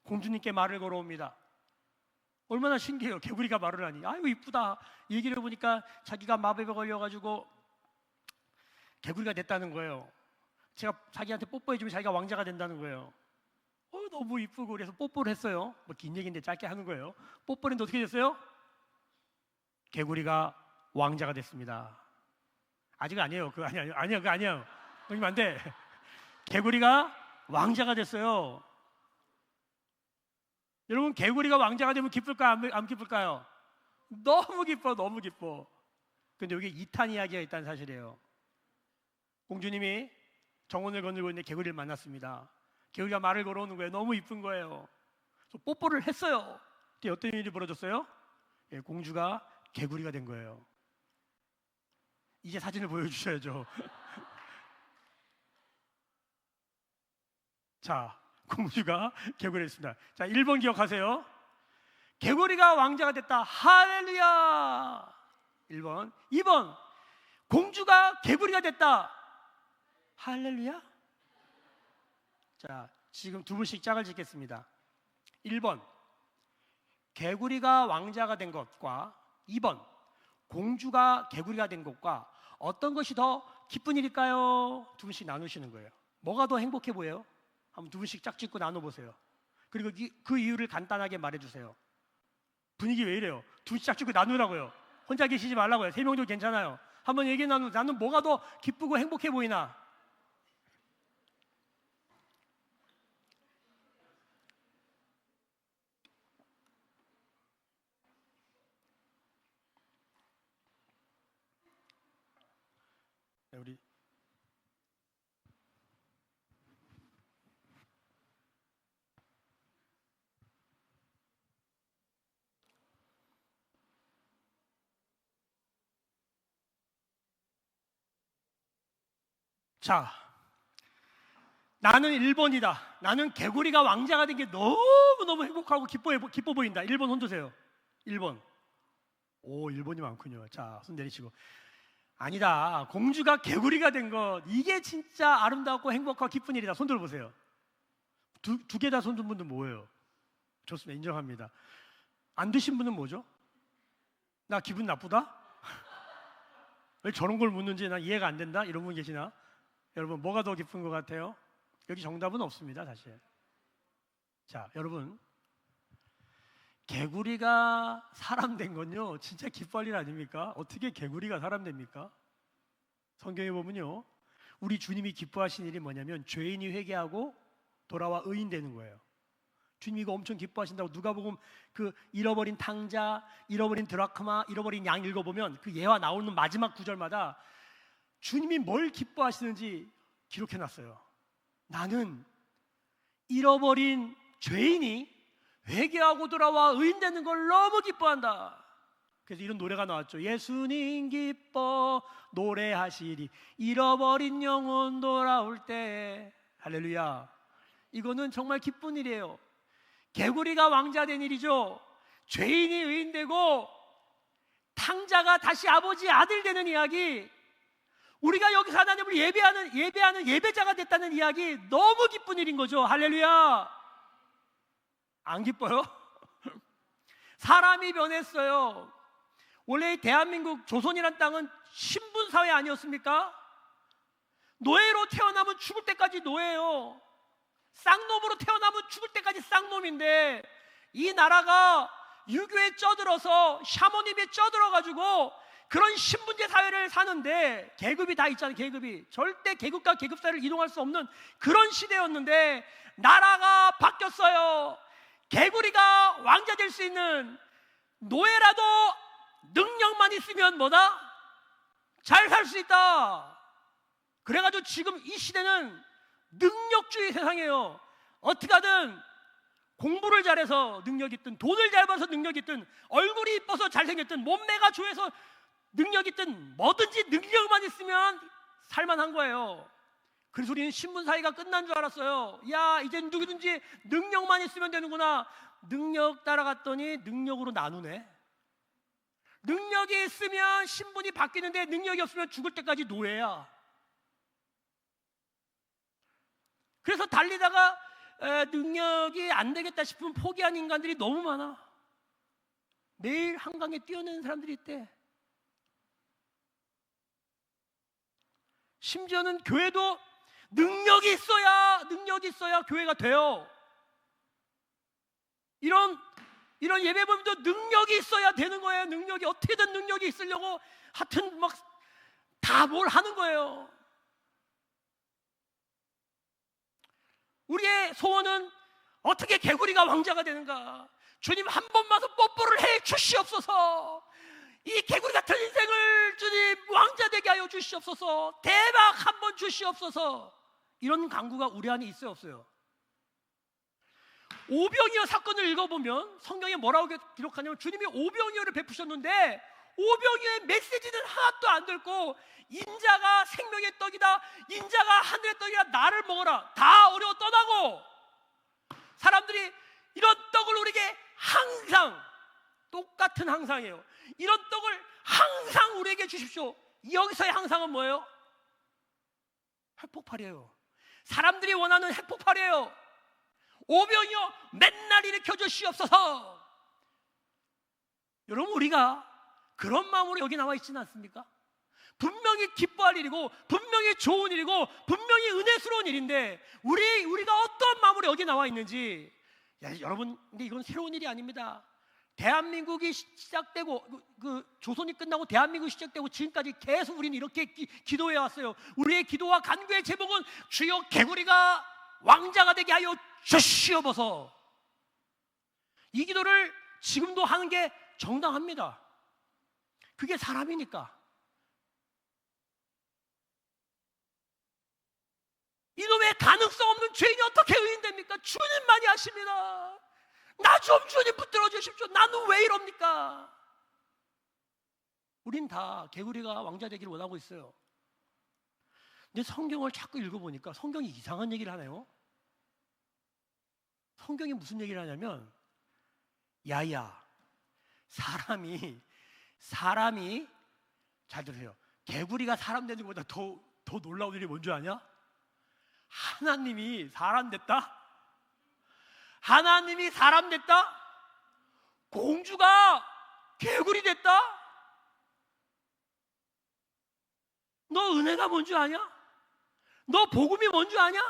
[SPEAKER 1] 공주님께 말을 걸어옵니다. 얼마나 신기해요. 개구리가 말을 하니. 아유 이쁘다. 얘기를 해보니까 자기가 마법에 걸려가지고 개구리가 됐다는 거예요. 제가 자기한테 뽀뽀해주면 자기가 왕자가 된다는 거예요. 너무 이쁘고 그래서 뽀뽀를 했어요. 뭐 긴 얘기인데 짧게 하는 거예요. 뽀뽀를 했는데 어떻게 됐어요? 개구리가 왕자가 됐습니다. 아직 아니에요. 그거 아니에요. 그거 아니에요. 그러면 안 돼. 개구리가 왕자가 됐어요. 여러분 개구리가 왕자가 되면 기쁠까요? 안 기쁠까요? 너무 기뻐, 너무 기뻐. 근데 여기 2탄 이야기가 있다는 사실이에요. 공주님이 정원을 거닐고 있는데 개구리를 만났습니다. 개구리가 말을 걸어오는 거예요. 너무 이쁜 거예요. 그래서 뽀뽀를 했어요. 근데 어떤 일이 벌어졌어요? 공주가 개구리가 된 거예요. 이제 사진을 보여주셔야죠. 자, 공주가 개구리가 됐습니다. 자, 1번 기억하세요. 개구리가 왕자가 됐다. 할렐루야. 1번. 2번. 공주가 개구리가 됐다. 할렐루야. 자, 지금 두 분씩 짝을 짓겠습니다. 1번. 개구리가 왕자가 된 것과 2번. 공주가 개구리가 된 것과 어떤 것이 더 기쁜 일일까요? 두 분씩 나누시는 거예요. 뭐가 더 행복해 보여요? 한번 두 분씩 짝 짓고 나눠보세요. 그리고 그 이유를 간단하게 말해주세요. 분위기 왜 이래요? 두 분씩 짝 짓고 나누라고요. 혼자 계시지 말라고요. 3명도 괜찮아요. 한번 얘기 나는 뭐가 더 기쁘고 행복해 보이나? 우리 자, 나는 1번이다. 나는 개구리가 왕자가 된 게 너무너무 행복하고 기뻐 보인다. 1번 손 드세요. 1번. 오, 1번이 많군요. 자, 손 내리시고. 아니다. 공주가 개구리가 된 것, 이게 진짜 아름답고 행복하고 기쁜 일이다. 손 들어보세요. 두 개 다 손 든 분들 뭐예요? 좋습니다. 인정합니다. 안 드신 분은 뭐죠? 나 기분 나쁘다? 왜 저런 걸 묻는지 난 이해가 안 된다? 이런 분 계시나? 여러분 뭐가 더 기쁜 것 같아요? 여기 정답은 없습니다. 사실. 자, 여러분 개구리가 사람 된 건요 진짜 기뻐할 일 아닙니까? 어떻게 개구리가 사람 됩니까? 성경에 보면요 우리 주님이 기뻐하신 일이 뭐냐면 죄인이 회개하고 돌아와 의인 되는 거예요. 주님이 이거 엄청 기뻐하신다고. 누가복음 그 잃어버린 탕자, 잃어버린 드라크마, 잃어버린 양 읽어보면 그 예화 나오는 마지막 구절마다 주님이 뭘 기뻐하시는지 기록해놨어요. 나는 잃어버린 죄인이 회개하고 돌아와 의인 되는 걸 너무 기뻐한다. 그래서 이런 노래가 나왔죠. 예수님 기뻐 노래하시리 잃어버린 영혼 돌아올 때. 할렐루야. 이거는 정말 기쁜 일이에요. 개구리가 왕자 된 일이죠. 죄인이 의인 되고 탕자가 다시 아버지 아들 되는 이야기. 우리가 여기서 하나님을 예배하는 예배자가 됐다는 이야기, 너무 기쁜 일인 거죠. 할렐루야. 안 기뻐요? 사람이 변했어요. 원래 대한민국 조선이란 땅은 신분사회 아니었습니까? 노예로 태어나면 죽을 때까지 노예예요. 쌍놈으로 태어나면 죽을 때까지 쌍놈인데 이 나라가 유교에 쩌들어서 샤머니즘에 쩌들어가지고 그런 신분제 사회를 사는데 계급이 다 있잖아요. 계급이 절대 계급과 계급 사이를 이동할 수 없는 그런 시대였는데 나라가 바뀌었어요. 개구리가 왕자 될 수 있는, 노예라도 능력만 있으면 뭐다? 잘 살 수 있다. 그래가지고 지금 이 시대는 능력주의 세상이에요. 어떻게 하든 공부를 잘해서 능력 있든, 돈을 잘 벌어서 능력 있든, 얼굴이 이뻐서 잘생겼든, 몸매가 좋아서 능력 있든, 뭐든지 능력만 있으면 살만한 거예요. 그래서 우리는 신분 사회가 끝난 줄 알았어요. 야, 이제 누구든지 능력만 있으면 되는구나. 능력 따라갔더니 능력으로 나누네. 능력이 있으면 신분이 바뀌는데 능력이 없으면 죽을 때까지 노예야. 그래서 달리다가 능력이 안 되겠다 싶으면 포기한 인간들이 너무 많아. 매일 한강에 뛰어내는 사람들이 있대. 심지어는 교회도 능력이 있어야 교회가 돼요. 이런 예배 모임도 능력이 있어야 되는 거예요. 능력이 어떻게든 능력이 있으려고 하여튼 막 다 뭘 하는 거예요. 우리의 소원은 어떻게 개구리가 왕자가 되는가? 주님 한 번만 더 뽀뽀를 해 주시옵소서. 이 개구리 같은 인생을 주님 왕자 되게 하여 주시옵소서. 대박 한 번 주시옵소서. 이런 간구가 우리 안에 있어요, 없어요? 오병이어 사건을 읽어보면 성경에 뭐라고 기록하냐면 주님이 오병이어를 베푸셨는데 오병이어의 메시지는 하나도 안 들고 인자가 생명의 떡이다, 인자가 하늘의 떡이다, 나를 먹어라, 다 어려워 떠나고 사람들이 이런 떡을 우리에게 항상, 똑같은 항상이에요. 이런 떡을 항상 우리에게 주십시오. 여기서의 항상은 뭐예요? 핵폭발이에요. 사람들이 원하는 핵폭발이에요. 오병이어 맨날 일으켜 주시옵소서. 여러분, 우리가 그런 마음으로 여기 나와 있지는 않습니까? 분명히 기뻐할 일이고 분명히 좋은 일이고 분명히 은혜스러운 일인데 우리가 어떤 마음으로 여기 나와 있는지, 여러분, 근데 이건 새로운 일이 아닙니다. 대한민국이 시작되고 조선이 끝나고 대한민국이 시작되고 지금까지 계속 우리는 이렇게 기도해 왔어요. 우리의 기도와 간구의 제목은 주여 개구리가 왕자가 되게 하여 주시옵소서. 이 기도를 지금도 하는 게 정당합니다. 그게 사람이니까. 이놈의 가능성 없는 죄인이 어떻게 의인됩니까? 주님만이 하십니다. 나 좀 주님 붙들어 주십시오. 나는 왜 이럽니까? 우린 다 개구리가 왕자 되기를 원하고 있어요. 근데 성경을 자꾸 읽어보니까 성경이 이상한 얘기를 하네요. 성경이 무슨 얘기를 하냐면, 야야, 사람이 잘 들으세요. 개구리가 사람 되는 것보다 더 놀라운 일이 뭔 줄 아냐? 하나님이 사람 됐다? 하나님이 사람 됐다? 공주가 개구리 됐다? 너 은혜가 뭔 줄 아냐? 너 복음이 뭔 줄 아냐?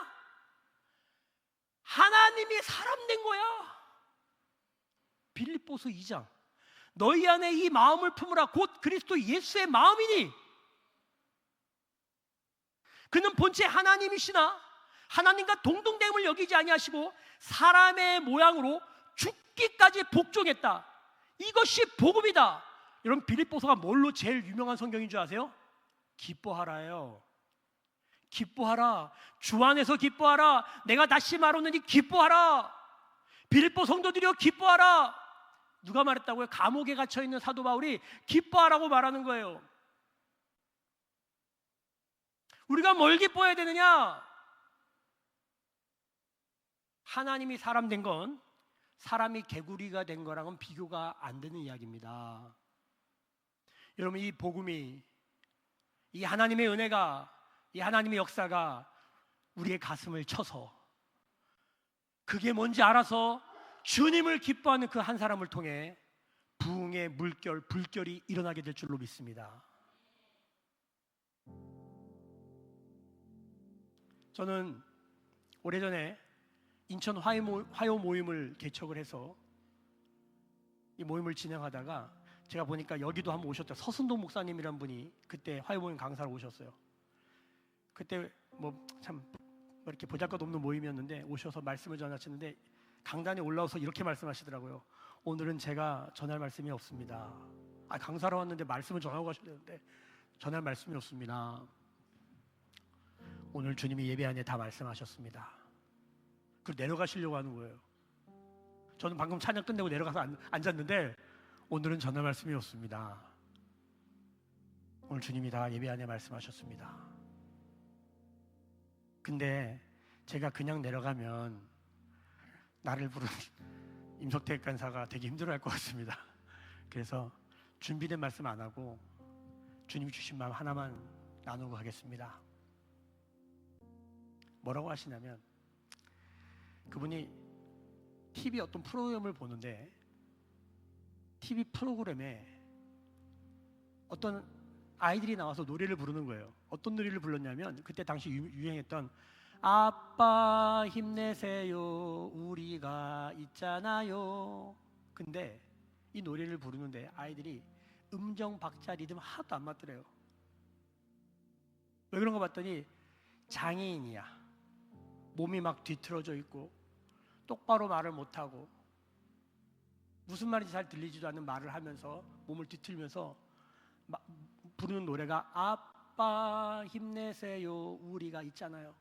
[SPEAKER 1] 하나님이 사람 된 거야. 빌립보서 2장. 너희 안에 이 마음을 품으라. 곧 그리스도 예수의 마음이니. 그는 본체 하나님이시나 하나님과 동등됨을 여기지 아니하시고 사람의 모양으로 죽기까지 복종했다. 이것이 복음이다. 여러분, 빌립보서가 뭘로 제일 유명한 성경인 줄 아세요? 기뻐하라예요. 기뻐하라. 주 안에서 기뻐하라. 내가 다시 말하노니 기뻐하라. 빌립보 성도들이여 기뻐하라. 누가 말했다고요? 감옥에 갇혀있는 사도 바울이 기뻐하라고 말하는 거예요. 우리가 뭘 기뻐해야 되느냐? 하나님이 사람 된 건 사람이 개구리가 된 거랑은 비교가 안 되는 이야기입니다. 여러분, 이 복음이, 이 하나님의 은혜가, 이 하나님의 역사가 우리의 가슴을 쳐서 그게 뭔지 알아서 주님을 기뻐하는 그 한 사람을 통해 부흥의 물결, 불결이 일어나게 될 줄로 믿습니다. 저는 오래전에 인천 화요 모임을 개척을 해서 이 모임을 진행하다가 제가 보니까 여기도 한번 오셨죠. 서순동 목사님이란 분이 그때 화요 모임 강사로 오셨어요. 그때 참 이렇게 보잘것없는 모임이었는데 오셔서 말씀을 전하시는데 강단에 올라와서 이렇게 말씀하시더라고요. 오늘은 제가 전할 말씀이 없습니다. 강사로 왔는데 말씀을 전하고 가셔야 되는데 전할 말씀이 없습니다. 오늘 주님이 예배 안에 다 말씀하셨습니다. 그리고 내려가시려고 하는 거예요. 저는 방금 찬양 끝내고 내려가서 앉았는데 오늘은 전할 말씀이 없습니다. 오늘 주님이 다 예배 안에 말씀하셨습니다. 근데 제가 그냥 내려가면 나를 부른 임석택 간사가 되게 힘들어할 것 같습니다. 그래서 준비된 말씀 안 하고 주님 주신 마음 하나만 나누고 가겠습니다. 뭐라고 하시냐면, 그분이 TV 어떤 프로그램을 보는데 TV 프로그램에 어떤 아이들이 나와서 노래를 부르는 거예요. 어떤 노래를 불렀냐면, 그때 당시 유행했던 아빠 힘내세요 우리가 있잖아요. 근데 이 노래를 부르는데 아이들이 음정 박자 리듬 하나도 안 맞더래요. 왜 그런가 봤더니 장애인이야. 몸이 막 뒤틀어져 있고 똑바로 말을 못하고 무슨 말인지 잘 들리지도 않는 말을 하면서 몸을 뒤틀면서 부르는 노래가 아빠 힘내세요 우리가 있잖아요.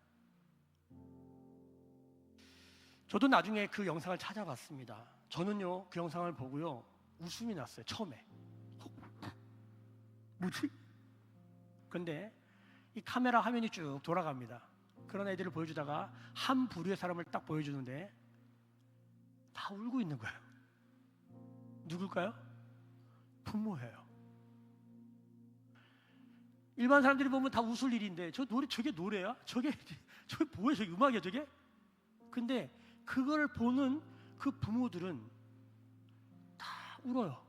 [SPEAKER 1] 저도 나중에 그 영상을 찾아봤습니다. 저는요 그 영상을 보고요 웃음이 났어요. 처음에 뭐지? 근데 이 카메라 화면이 쭉 돌아갑니다. 그런 애들을 보여주다가 한 부류의 사람을 딱 보여주는데 다 울고 있는 거예요. 누굴까요? 부모예요. 일반 사람들이 보면 다 웃을 일인데 저게 노래야? 저게 뭐야? 저게 음악이야 저게? 근데 그걸 보는 그 부모들은 다 울어요.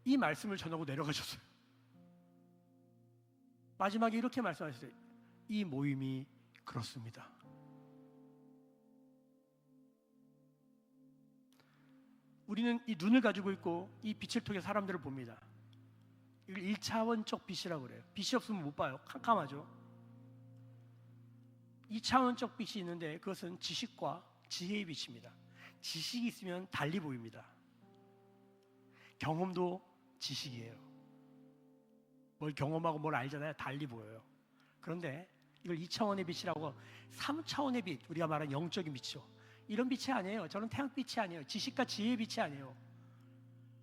[SPEAKER 1] 이 말씀을 전하고 내려가셨어요. 마지막에 이렇게 말씀하셨어요. 이 모임이 그렇습니다. 우리는 이 눈을 가지고 있고 이 빛을 통해 사람들을 봅니다. 이걸 1차원적 빛이라고 그래요. 빛이 없으면 못 봐요. 캄캄하죠. 2차원적 빛이 있는데 그것은 지식과 지혜의 빛입니다. 지식이 있으면 달리 보입니다. 경험도 지식이에요. 뭘 경험하고 뭘 알잖아요. 달리 보여요. 그런데 이걸 2차원의 빛이라고, 3차원의 빛, 우리가 말하는 영적인 빛이죠. 이런 빛이 아니에요. 저는 태양빛이 아니에요. 지식과 지혜의 빛이 아니에요.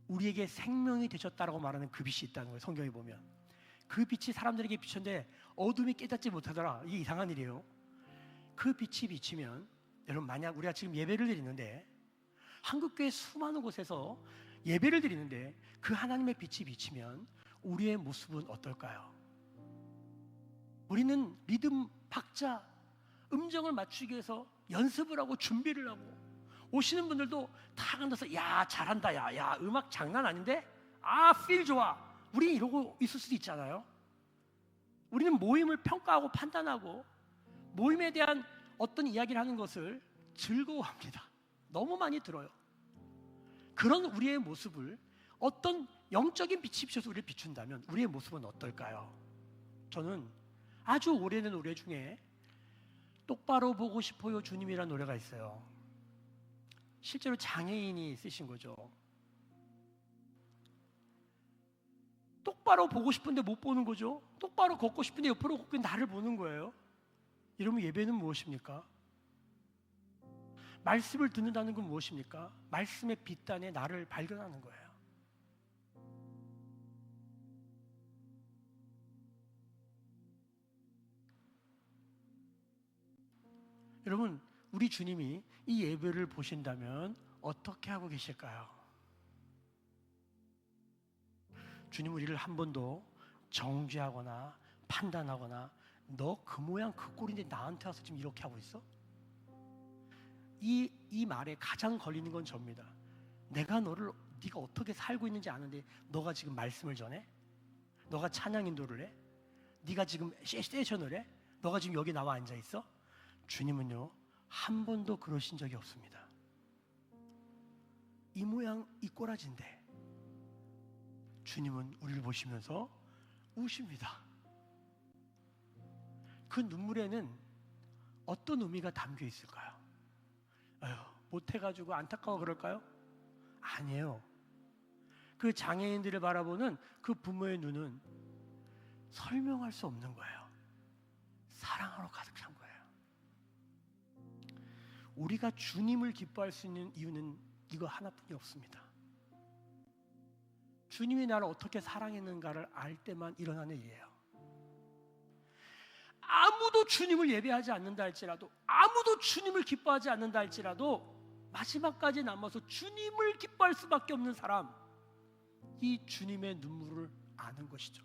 [SPEAKER 1] 우리에게 생명이 되셨다라고 말하는 그 빛이 있다는 거예요. 성경에 보면 그 빛이 사람들에게 비쳤는데 어둠이 깨닫지 못하더라. 이게 이상한 일이에요. 그 빛이 비치면, 여러분 만약 우리가 지금 예배를 드리는데 한국교회 수많은 곳에서 예배를 드리는데 그 하나님의 빛이 비치면 우리의 모습은 어떨까요? 우리는 리듬, 박자, 음정을 맞추기 위해서 연습을 하고 준비를 하고, 오시는 분들도 다 앉아서 야 잘한다, 야 음악 장난 아닌데, 필 좋아, 우리 이러고 있을 수도 있잖아요. 우리는 모임을 평가하고 판단하고 모임에 대한 어떤 이야기를 하는 것을 즐거워합니다. 너무 많이 들어요. 그런 우리의 모습을 어떤 영적인 빛이 비춰서 우리를 비춘다면 우리의 모습은 어떨까요? 저는 아주 오래된 노래 중에 똑바로 보고 싶어요 주님이라는 노래가 있어요. 실제로 장애인이 쓰신 거죠. 똑바로 보고 싶은데 못 보는 거죠. 똑바로 걷고 싶은데 옆으로 걷고 나를 보는 거예요. 이러면 예배는 무엇입니까? 말씀을 듣는다는 건 무엇입니까? 말씀의 빛 안에 나를 발견하는 거예요. 여러분, 우리 주님이 이 예배를 보신다면 어떻게 하고 계실까요? 주님 우리를 한 번도 정죄하거나 판단하거나 너 그 모양 그 꼴인데 나한테 와서 지금 이렇게 하고 있어? 이 말에 가장 걸리는 건 접니다. 네가 어떻게 살고 있는지 아는데 너가 지금 말씀을 전해? 너가 찬양 인도를 해? 네가 지금 세션을 해? 너가 지금 여기 나와 앉아 있어? 주님은요 한 번도 그러신 적이 없습니다. 이 모양 이 꼬라지인데 주님은 우리를 보시면서 우십니다. 그 눈물에는 어떤 의미가 담겨 있을까요? 못해가지고 안타까워 그럴까요? 아니에요. 그 장애인들을 바라보는 그 부모의 눈은 설명할 수 없는 거예요. 사랑으로 가득 찬 거예요. 우리가 주님을 기뻐할 수 있는 이유는 이거 하나뿐이 없습니다. 주님이 나를 어떻게 사랑했는가를 알 때만 일어나는 일이에요. 아무도 주님을 예배하지 않는다 할지라도, 아무도 주님을 기뻐하지 않는다 할지라도 마지막까지 남아서 주님을 기뻐할 수밖에 없는 사람, 이 주님의 눈물을 아는 것이죠.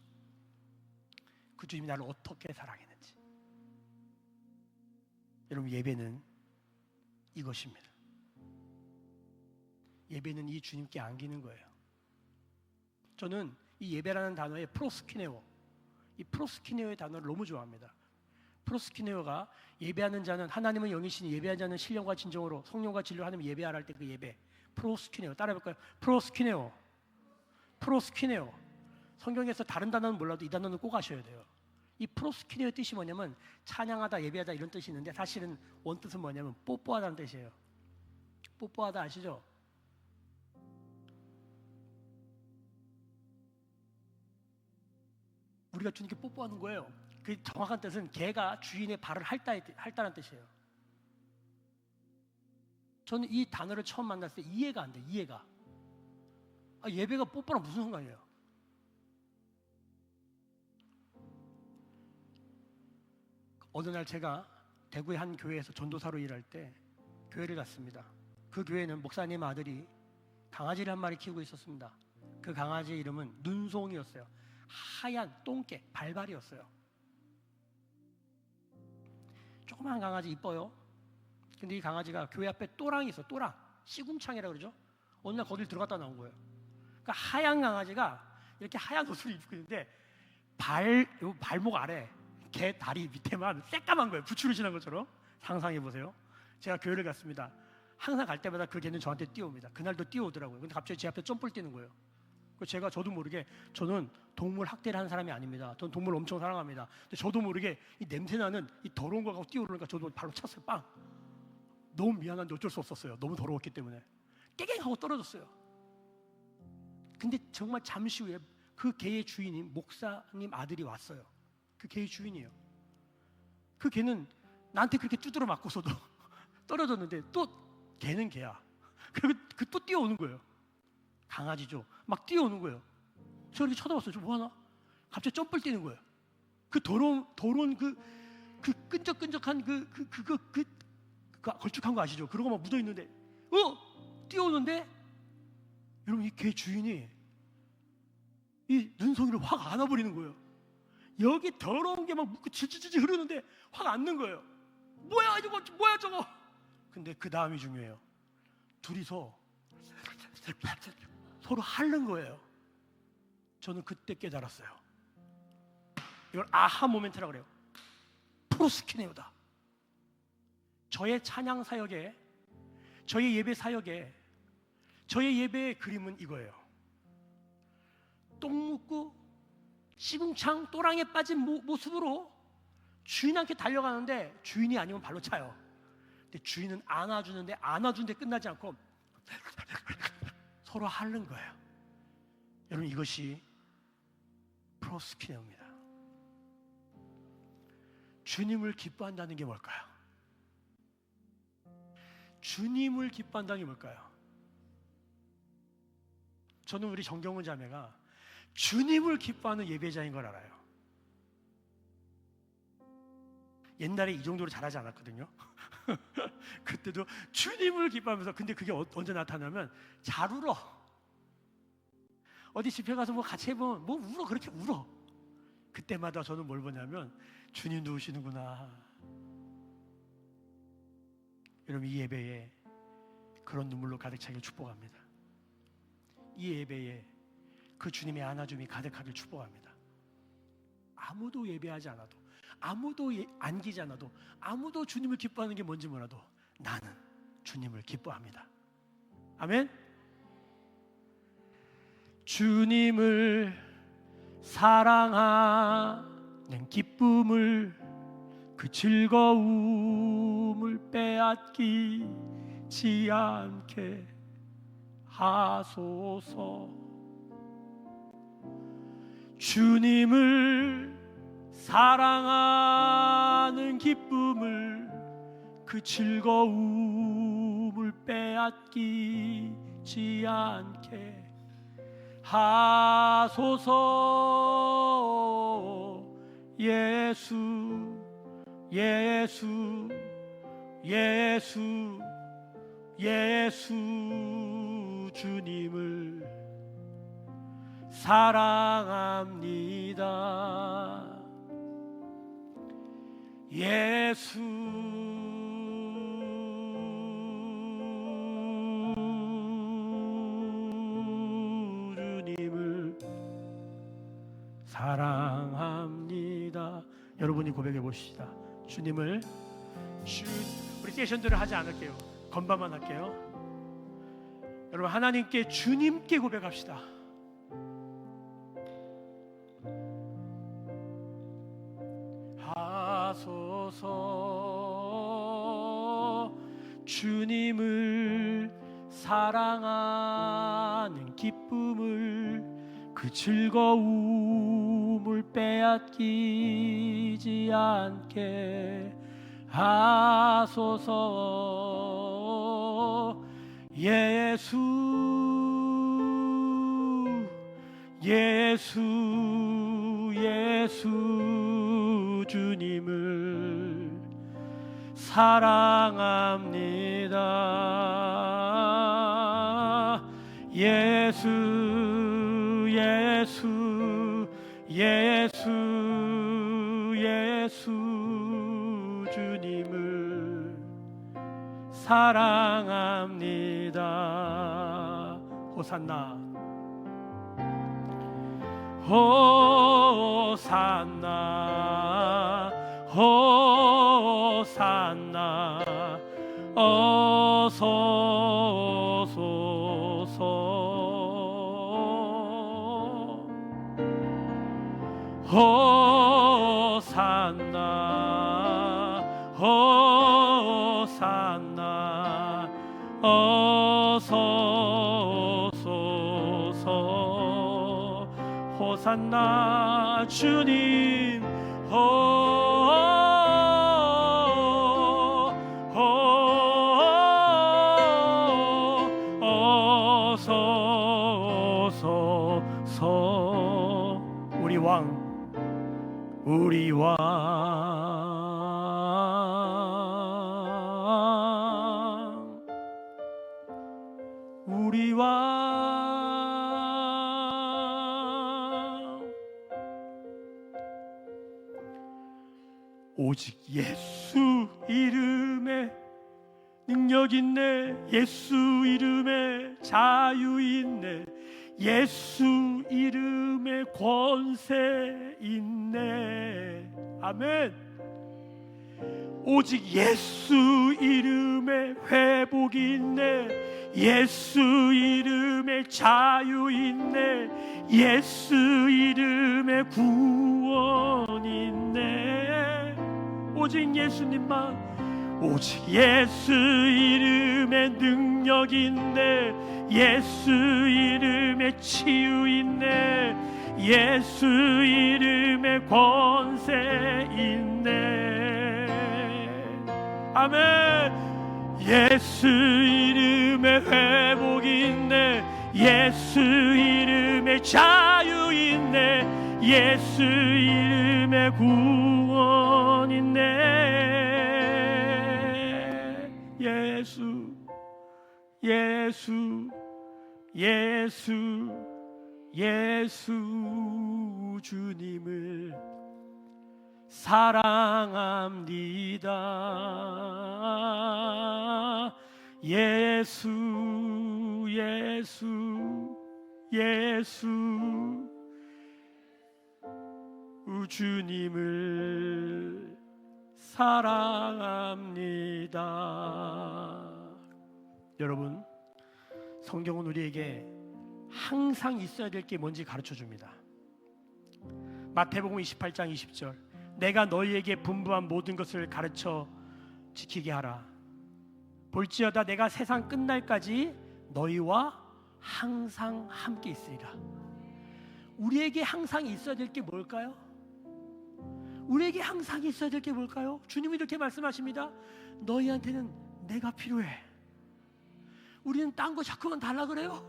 [SPEAKER 1] 그 주님이 나를 어떻게 사랑했는지. 여러분, 예배는 이것입니다. 예배는 이 주님께 안기는 거예요. 저는 이 예배라는 단어의 프로스키네오, 이 프로스키네오의 단어를 너무 좋아합니다. 프로스키네오가 예배하는 자는, 하나님은 영이시니 예배하는 자는 신령과 진정으로 성령과 진리로 하나님 예배하라 할 때 그 예배, 프로스키네오. 따라해볼까요? 프로스키네오. 프로스키네오. 성경에서 다른 단어는 몰라도 이 단어는 꼭 아셔야 돼요. 이 프로스키네오의 뜻이 뭐냐면 찬양하다, 예배하다 이런 뜻이 있는데, 사실은 원뜻은 뭐냐면 뽀뽀하다는 뜻이에요. 뽀뽀하다 아시죠? 우리가 주님께 뽀뽀하는 거예요. 그 정확한 뜻은 개가 주인의 발을 핥다는 뜻이에요. 저는 이 단어를 처음 만났을 때 이해가 안 돼. 이해가. 예배가 뽀뽀랑 무슨 상관이에요? 어느 날 제가 대구의 한 교회에서 전도사로 일할 때 교회를 갔습니다. 그 교회는 목사님 아들이 강아지를 한 마리 키우고 있었습니다. 그 강아지의 이름은 눈송이였어요. 하얀 똥개, 발발이었어요. 조그만 강아지, 이뻐요. 근데 이 강아지가 교회 앞에 또랑이 있어. 또랑, 시궁창이라고 그러죠. 어느 날 거길 들어갔다 나온 거예요. 그러니까 하얀 강아지가 이렇게 하얀 옷을 입고 있는데 발목 아래, 개 다리 밑에만 새까만 거예요. 부추를 지난 것처럼. 상상해 보세요. 제가 교회를 갔습니다. 항상 갈 때마다 그 개는 저한테 뛰어옵니다. 그날도 뛰어오더라고요. 근데 갑자기 제 앞에 점프를 뛰는 거예요. 제가 저도 모르게, 저는 동물 학대를 하는 사람이 아닙니다. 저는 동물 엄청 사랑합니다. 근데 저도 모르게 이 냄새나는 이 더러운 거 갖고 뛰어오르니까 저도 발로 찼어요. 빵. 너무 미안한데 어쩔 수 없었어요. 너무 더러웠기 때문에. 깨갱 하고 떨어졌어요. 근데 정말 잠시 후에 그 개의 주인이 목사님 아들이 왔어요. 그 개의 주인이에요. 그 개는 나한테 그렇게 두드려 맞고서도 떨어졌는데, 또 개는 개야. 그리고 또 뛰어오는 거예요. 강아지죠. 막 뛰어오는 거예요. 저 이렇게 쳐다봤어요. 저 뭐하나? 갑자기 점프를 뛰는 거예요. 그 더러운 그 끈적끈적한 걸쭉한 거 아시죠? 그런 거 막 묻어 있는데, 뛰어오는데, 여러분, 이 개 주인이 이 눈송이를 확 안아버리는 거예요. 여기 더러운 게 막 묻고 질질질 흐르는데 확 안는 거예요. 뭐야 이거, 뭐야 저거. 근데 그 다음이 중요해요. 둘이서 서로 핥는 거예요. 저는 그때 깨달았어요. 이걸 아하 모멘트라고 그래요. 프로스키네오다. 저의 찬양 사역에, 저의 예배 사역에, 저의 예배의 그림은 이거예요. 똥 묻고 시궁창 또랑에 빠진 모습으로 주인한테 달려가는데, 주인이 아니면 발로 차요. 근데 주인은 안아주는데 끝나지 않고 서로 핥는 거예요. 여러분, 이것이 프로스키네오입니다. 주님을 기뻐한다는 게 뭘까요? 주님을 기뻐한다는 게 뭘까요? 저는 우리 정경훈 자매가 주님을 기뻐하는 예배자인 걸 알아요. 옛날에 이 정도로 잘하지 않았거든요. 그때도 주님을 기뻐하면서, 근데 그게 언제 나타나면 잘 울어. 어디 집회 가서 뭐 같이 해보면 뭐 울어, 그렇게 울어. 그때마다 저는 뭘 보냐면, 주님도 우시는구나. 여러분, 이 예배에 그런 눈물로 가득 차길 축복합니다. 이 예배에 그 주님의 안아줌이 가득하길 축복합니다. 아무도 예배하지 않아도, 아무도 안기지 않아도, 아무도 주님을 기뻐하는 게 뭔지 몰라도 나는 주님을 기뻐합니다. 아멘. 주님을 사랑하는 기쁨을, 그 즐거움을 빼앗기지 않게 하소서. 주님을 사랑하는 기쁨을, 그 즐거움을 빼앗기지 않게 하소서. 예수 예수 예수 예수 주님을 사랑합니다. 예수 주님을 사랑합니다. 여러분이 고백해 보시다. 주님을 우리 세션들을 하지 않을게요. 건반만 할게요. 여러분 하나님께 주님께 고백합시다. 하소서. 주님을 사랑하는 기쁨을, 그 즐거움을 빼앗기지 않게 하소서. 예수 예수 예수 주님을 사랑합니다. 예수 예수 예수 예수 주님을 사랑합니다. 호산나 호산나 호산나 어서 오소서. 호산나 호산나 어서 오소서. 호산나 주님 어서 오소서. 우리 왕 우리 왕 우리 왕 오직 예수 이름에 능력 있네. 예수 이름에 자유 있네. 예수 이름에 권세 있네. 아멘. 오직 예수 이름에 회복이 있네. 예수 이름에 자유 있네. 예수 이름에 구원이 있네. 오직 예수님만. 오직 예수 이름에 능력 있네. 예수 이름에 치유 있네. 예수 이름에 권세 있네. 아멘. 예수 이름에 회복이 있네. 예수 이름에 자유 있네. 예수 이름에 구원 있네. 예수 예수 예수 예수 주님을 사랑합니다. 예수 예수 예수 주님을 사랑합니다. 여러분, 성경은 우리에게 항상 있어야 될 게 뭔지 가르쳐 줍니다. 마태복음 28장 20절, 내가 너희에게 분부한 모든 것을 가르쳐 지키게 하라. 볼지어다 내가 세상 끝날까지 너희와 항상 함께 있으리라. 우리에게 항상 있어야 될 게 뭘까요? 우리에게 항상 있어야 될 게 뭘까요? 주님이 이렇게 말씀하십니다. 너희한테는 내가 필요해. 우리는 딴 거 자꾸만 달라 그래요.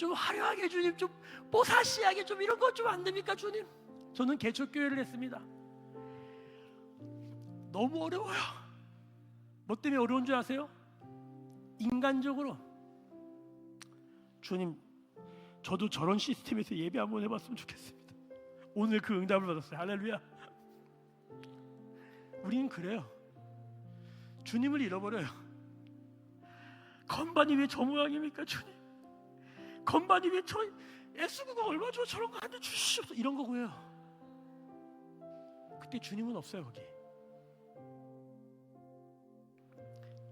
[SPEAKER 1] 좀 화려하게 주님, 좀 뽀사시하게 좀 이런 거 좀 안 됩니까 주님? 저는 개척교회를 했습니다. 너무 어려워요. 뭐 때문에 어려운 줄 아세요? 인간적으로. 주님, 저도 저런 시스템에서 예배 한번 해봤으면 좋겠습니다. 오늘 그 응답을 받았어요. 할렐루야. 우리는 그래요. 주님을 잃어버려요. 건반이 왜 저 모양입니까 주님? 건반이 왜 저 S9가 얼마 줘? 저런 거 한 대 주시옵소서. 이런 거고요. 그때 주님은 없어요 거기.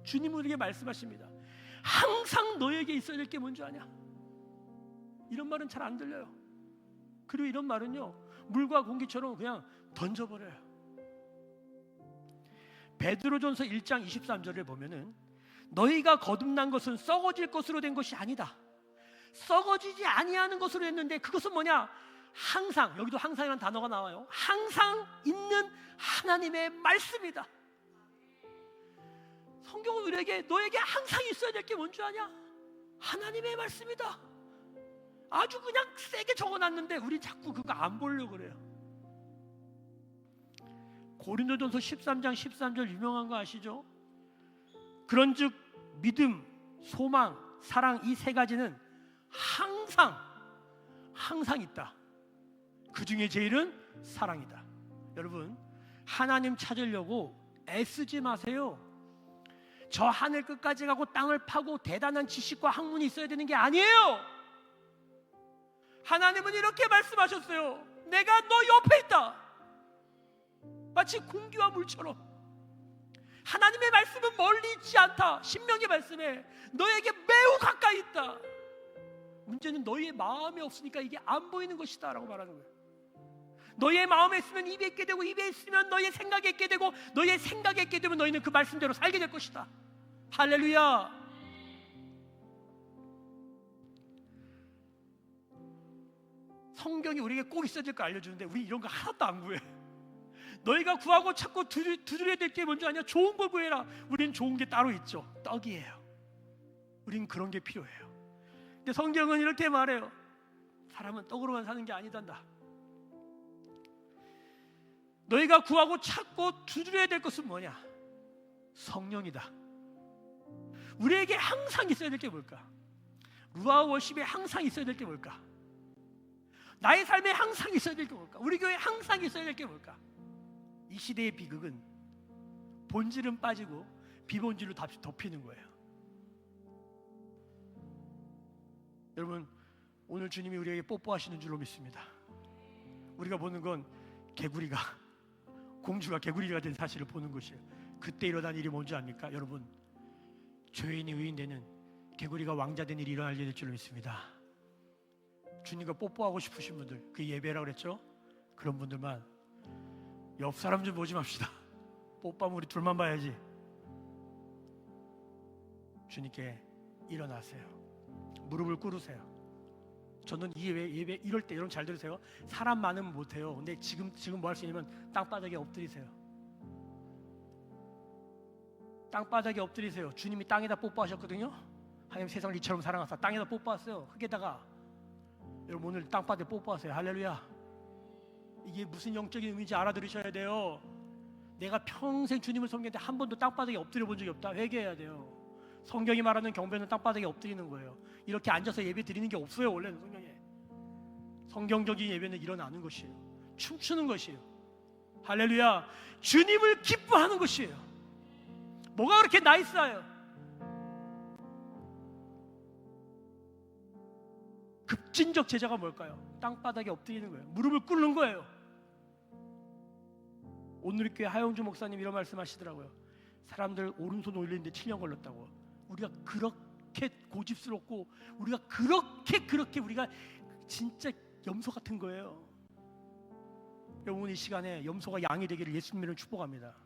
[SPEAKER 1] 주님은 우리에게 말씀하십니다. 항상 너에게 있어야 될 게 뭔지 아냐? 이런 말은 잘 안 들려요. 그리고 이런 말은요, 물과 공기처럼 그냥 던져버려요. 베드로전서 1장 23절을 보면은 너희가 거듭난 것은 썩어질 것으로 된 것이 아니다. 썩어지지 아니하는 것으로 했는데 그것은 뭐냐? 항상, 여기도 항상이라는 단어가 나와요. 항상 있는 하나님의 말씀이다. 성경은 우리에게 너에게 항상 있어야 될 게 뭔지 아냐? 하나님의 말씀이다. 아주 그냥 세게 적어놨는데 우리 자꾸 그거 안 보려고 그래요. 고린도전서 13장 13절 유명한 거 아시죠? 그런즉 믿음, 소망, 사랑 이 세 가지는 항상 있다. 그 중에 제일은 사랑이다. 여러분, 하나님 찾으려고 애쓰지 마세요. 저 하늘 끝까지 가고 땅을 파고 대단한 지식과 학문이 있어야 되는 게 아니에요. 하나님은 이렇게 말씀하셨어요. 내가 너 옆에 있다. 마치 공기와 물처럼. 하나님의 말씀은 멀리 있지 않다. 신명기 말씀에 너에게 매우 가까이 있다. 문제는 너희의 마음에 없으니까 이게 안 보이는 것이다 라고 말하는 거예요. 너희의 마음에 있으면 입에 있게 되고, 입에 있으면 너희의 생각에 있게 되고, 너희의 생각에 있게 되면 너희는 그 말씀대로 살게 될 것이다. 할렐루야. 성경이 우리에게 꼭 있어야 될 거 알려주는데 우리 이런 거 하나도 안 구해. 너희가 구하고 찾고 두드려야 될 게 뭔지 아냐? 좋은 걸 구해라. 우리는 좋은 게 따로 있죠. 떡이에요. 우린 그런 게 필요해요. 근데 성경은 이렇게 말해요. 사람은 떡으로만 사는 게 아니단다. 너희가 구하고 찾고 두드려야 될 것은 뭐냐? 성령이다. 우리에게 항상 있어야 될 게 뭘까? 루아 워십에 항상 있어야 될 게 뭘까? 나의 삶에 항상 있어야 될 게 뭘까? 우리 교회에 항상 있어야 될 게 뭘까? 이 시대의 비극은 본질은 빠지고 비본질로 덮이는 거예요. 여러분, 오늘 주님이 우리에게 뽀뽀하시는 줄로 믿습니다. 우리가 보는 건 개구리가, 공주가 개구리가 된 사실을 보는 것이에요. 그때 일어난 일이 뭔지 압니까? 여러분, 죄인이 의인되는, 개구리가 왕자 된 일이 일어나게 될 줄로 믿습니다. 주님과 뽀뽀하고 싶으신 분들, 그 예배라고 그랬죠? 그런 분들만 옆 사람 좀 보지 맙시다. 뽀뽀하면 우리 둘만 봐야지. 주님께 일어나세요. 무릎을 꿇으세요. 저는 이 예배 이럴 때, 여러분 잘 들으세요. 사람 많으면 못해요. 근데 지금 뭐 할 수 있냐면 땅바닥에 엎드리세요. 땅바닥에 엎드리세요. 주님이 땅에다 뽀뽀하셨거든요. 하나님 세상을 이처럼 사랑하사 땅에다 뽀뽀하세요. 흙에다가. 여러분 오늘 땅바닥에 뽀뽀하세요. 할렐루야. 이게 무슨 영적인 의미인지 알아들으셔야 돼요. 내가 평생 주님을 섬겼는데 한 번도 땅바닥에 엎드려 본 적이 없다. 회개해야 돼요. 성경이 말하는 경배는 땅바닥에 엎드리는 거예요. 이렇게 앉아서 예배 드리는 게 없어요. 원래는 성경에. 성경적인 예배는 일어나는 것이에요. 춤추는 것이에요. 할렐루야. 주님을 기뻐하는 것이에요. 뭐가 그렇게 나이스해요? 급진적 제자가 뭘까요? 땅바닥에 엎드리는 거예요. 무릎을 꿇는 거예요. 오늘 교회 하영주 목사님 이런 말씀하시더라고요. 사람들 오른손 올리는데 7년 걸렸다고. 우리가 그렇게 고집스럽고 우리가 그렇게 우리가 진짜 염소 같은 거예요. 여러분 이 시간에 염소가 양이 되기를 예수님을 축복합니다.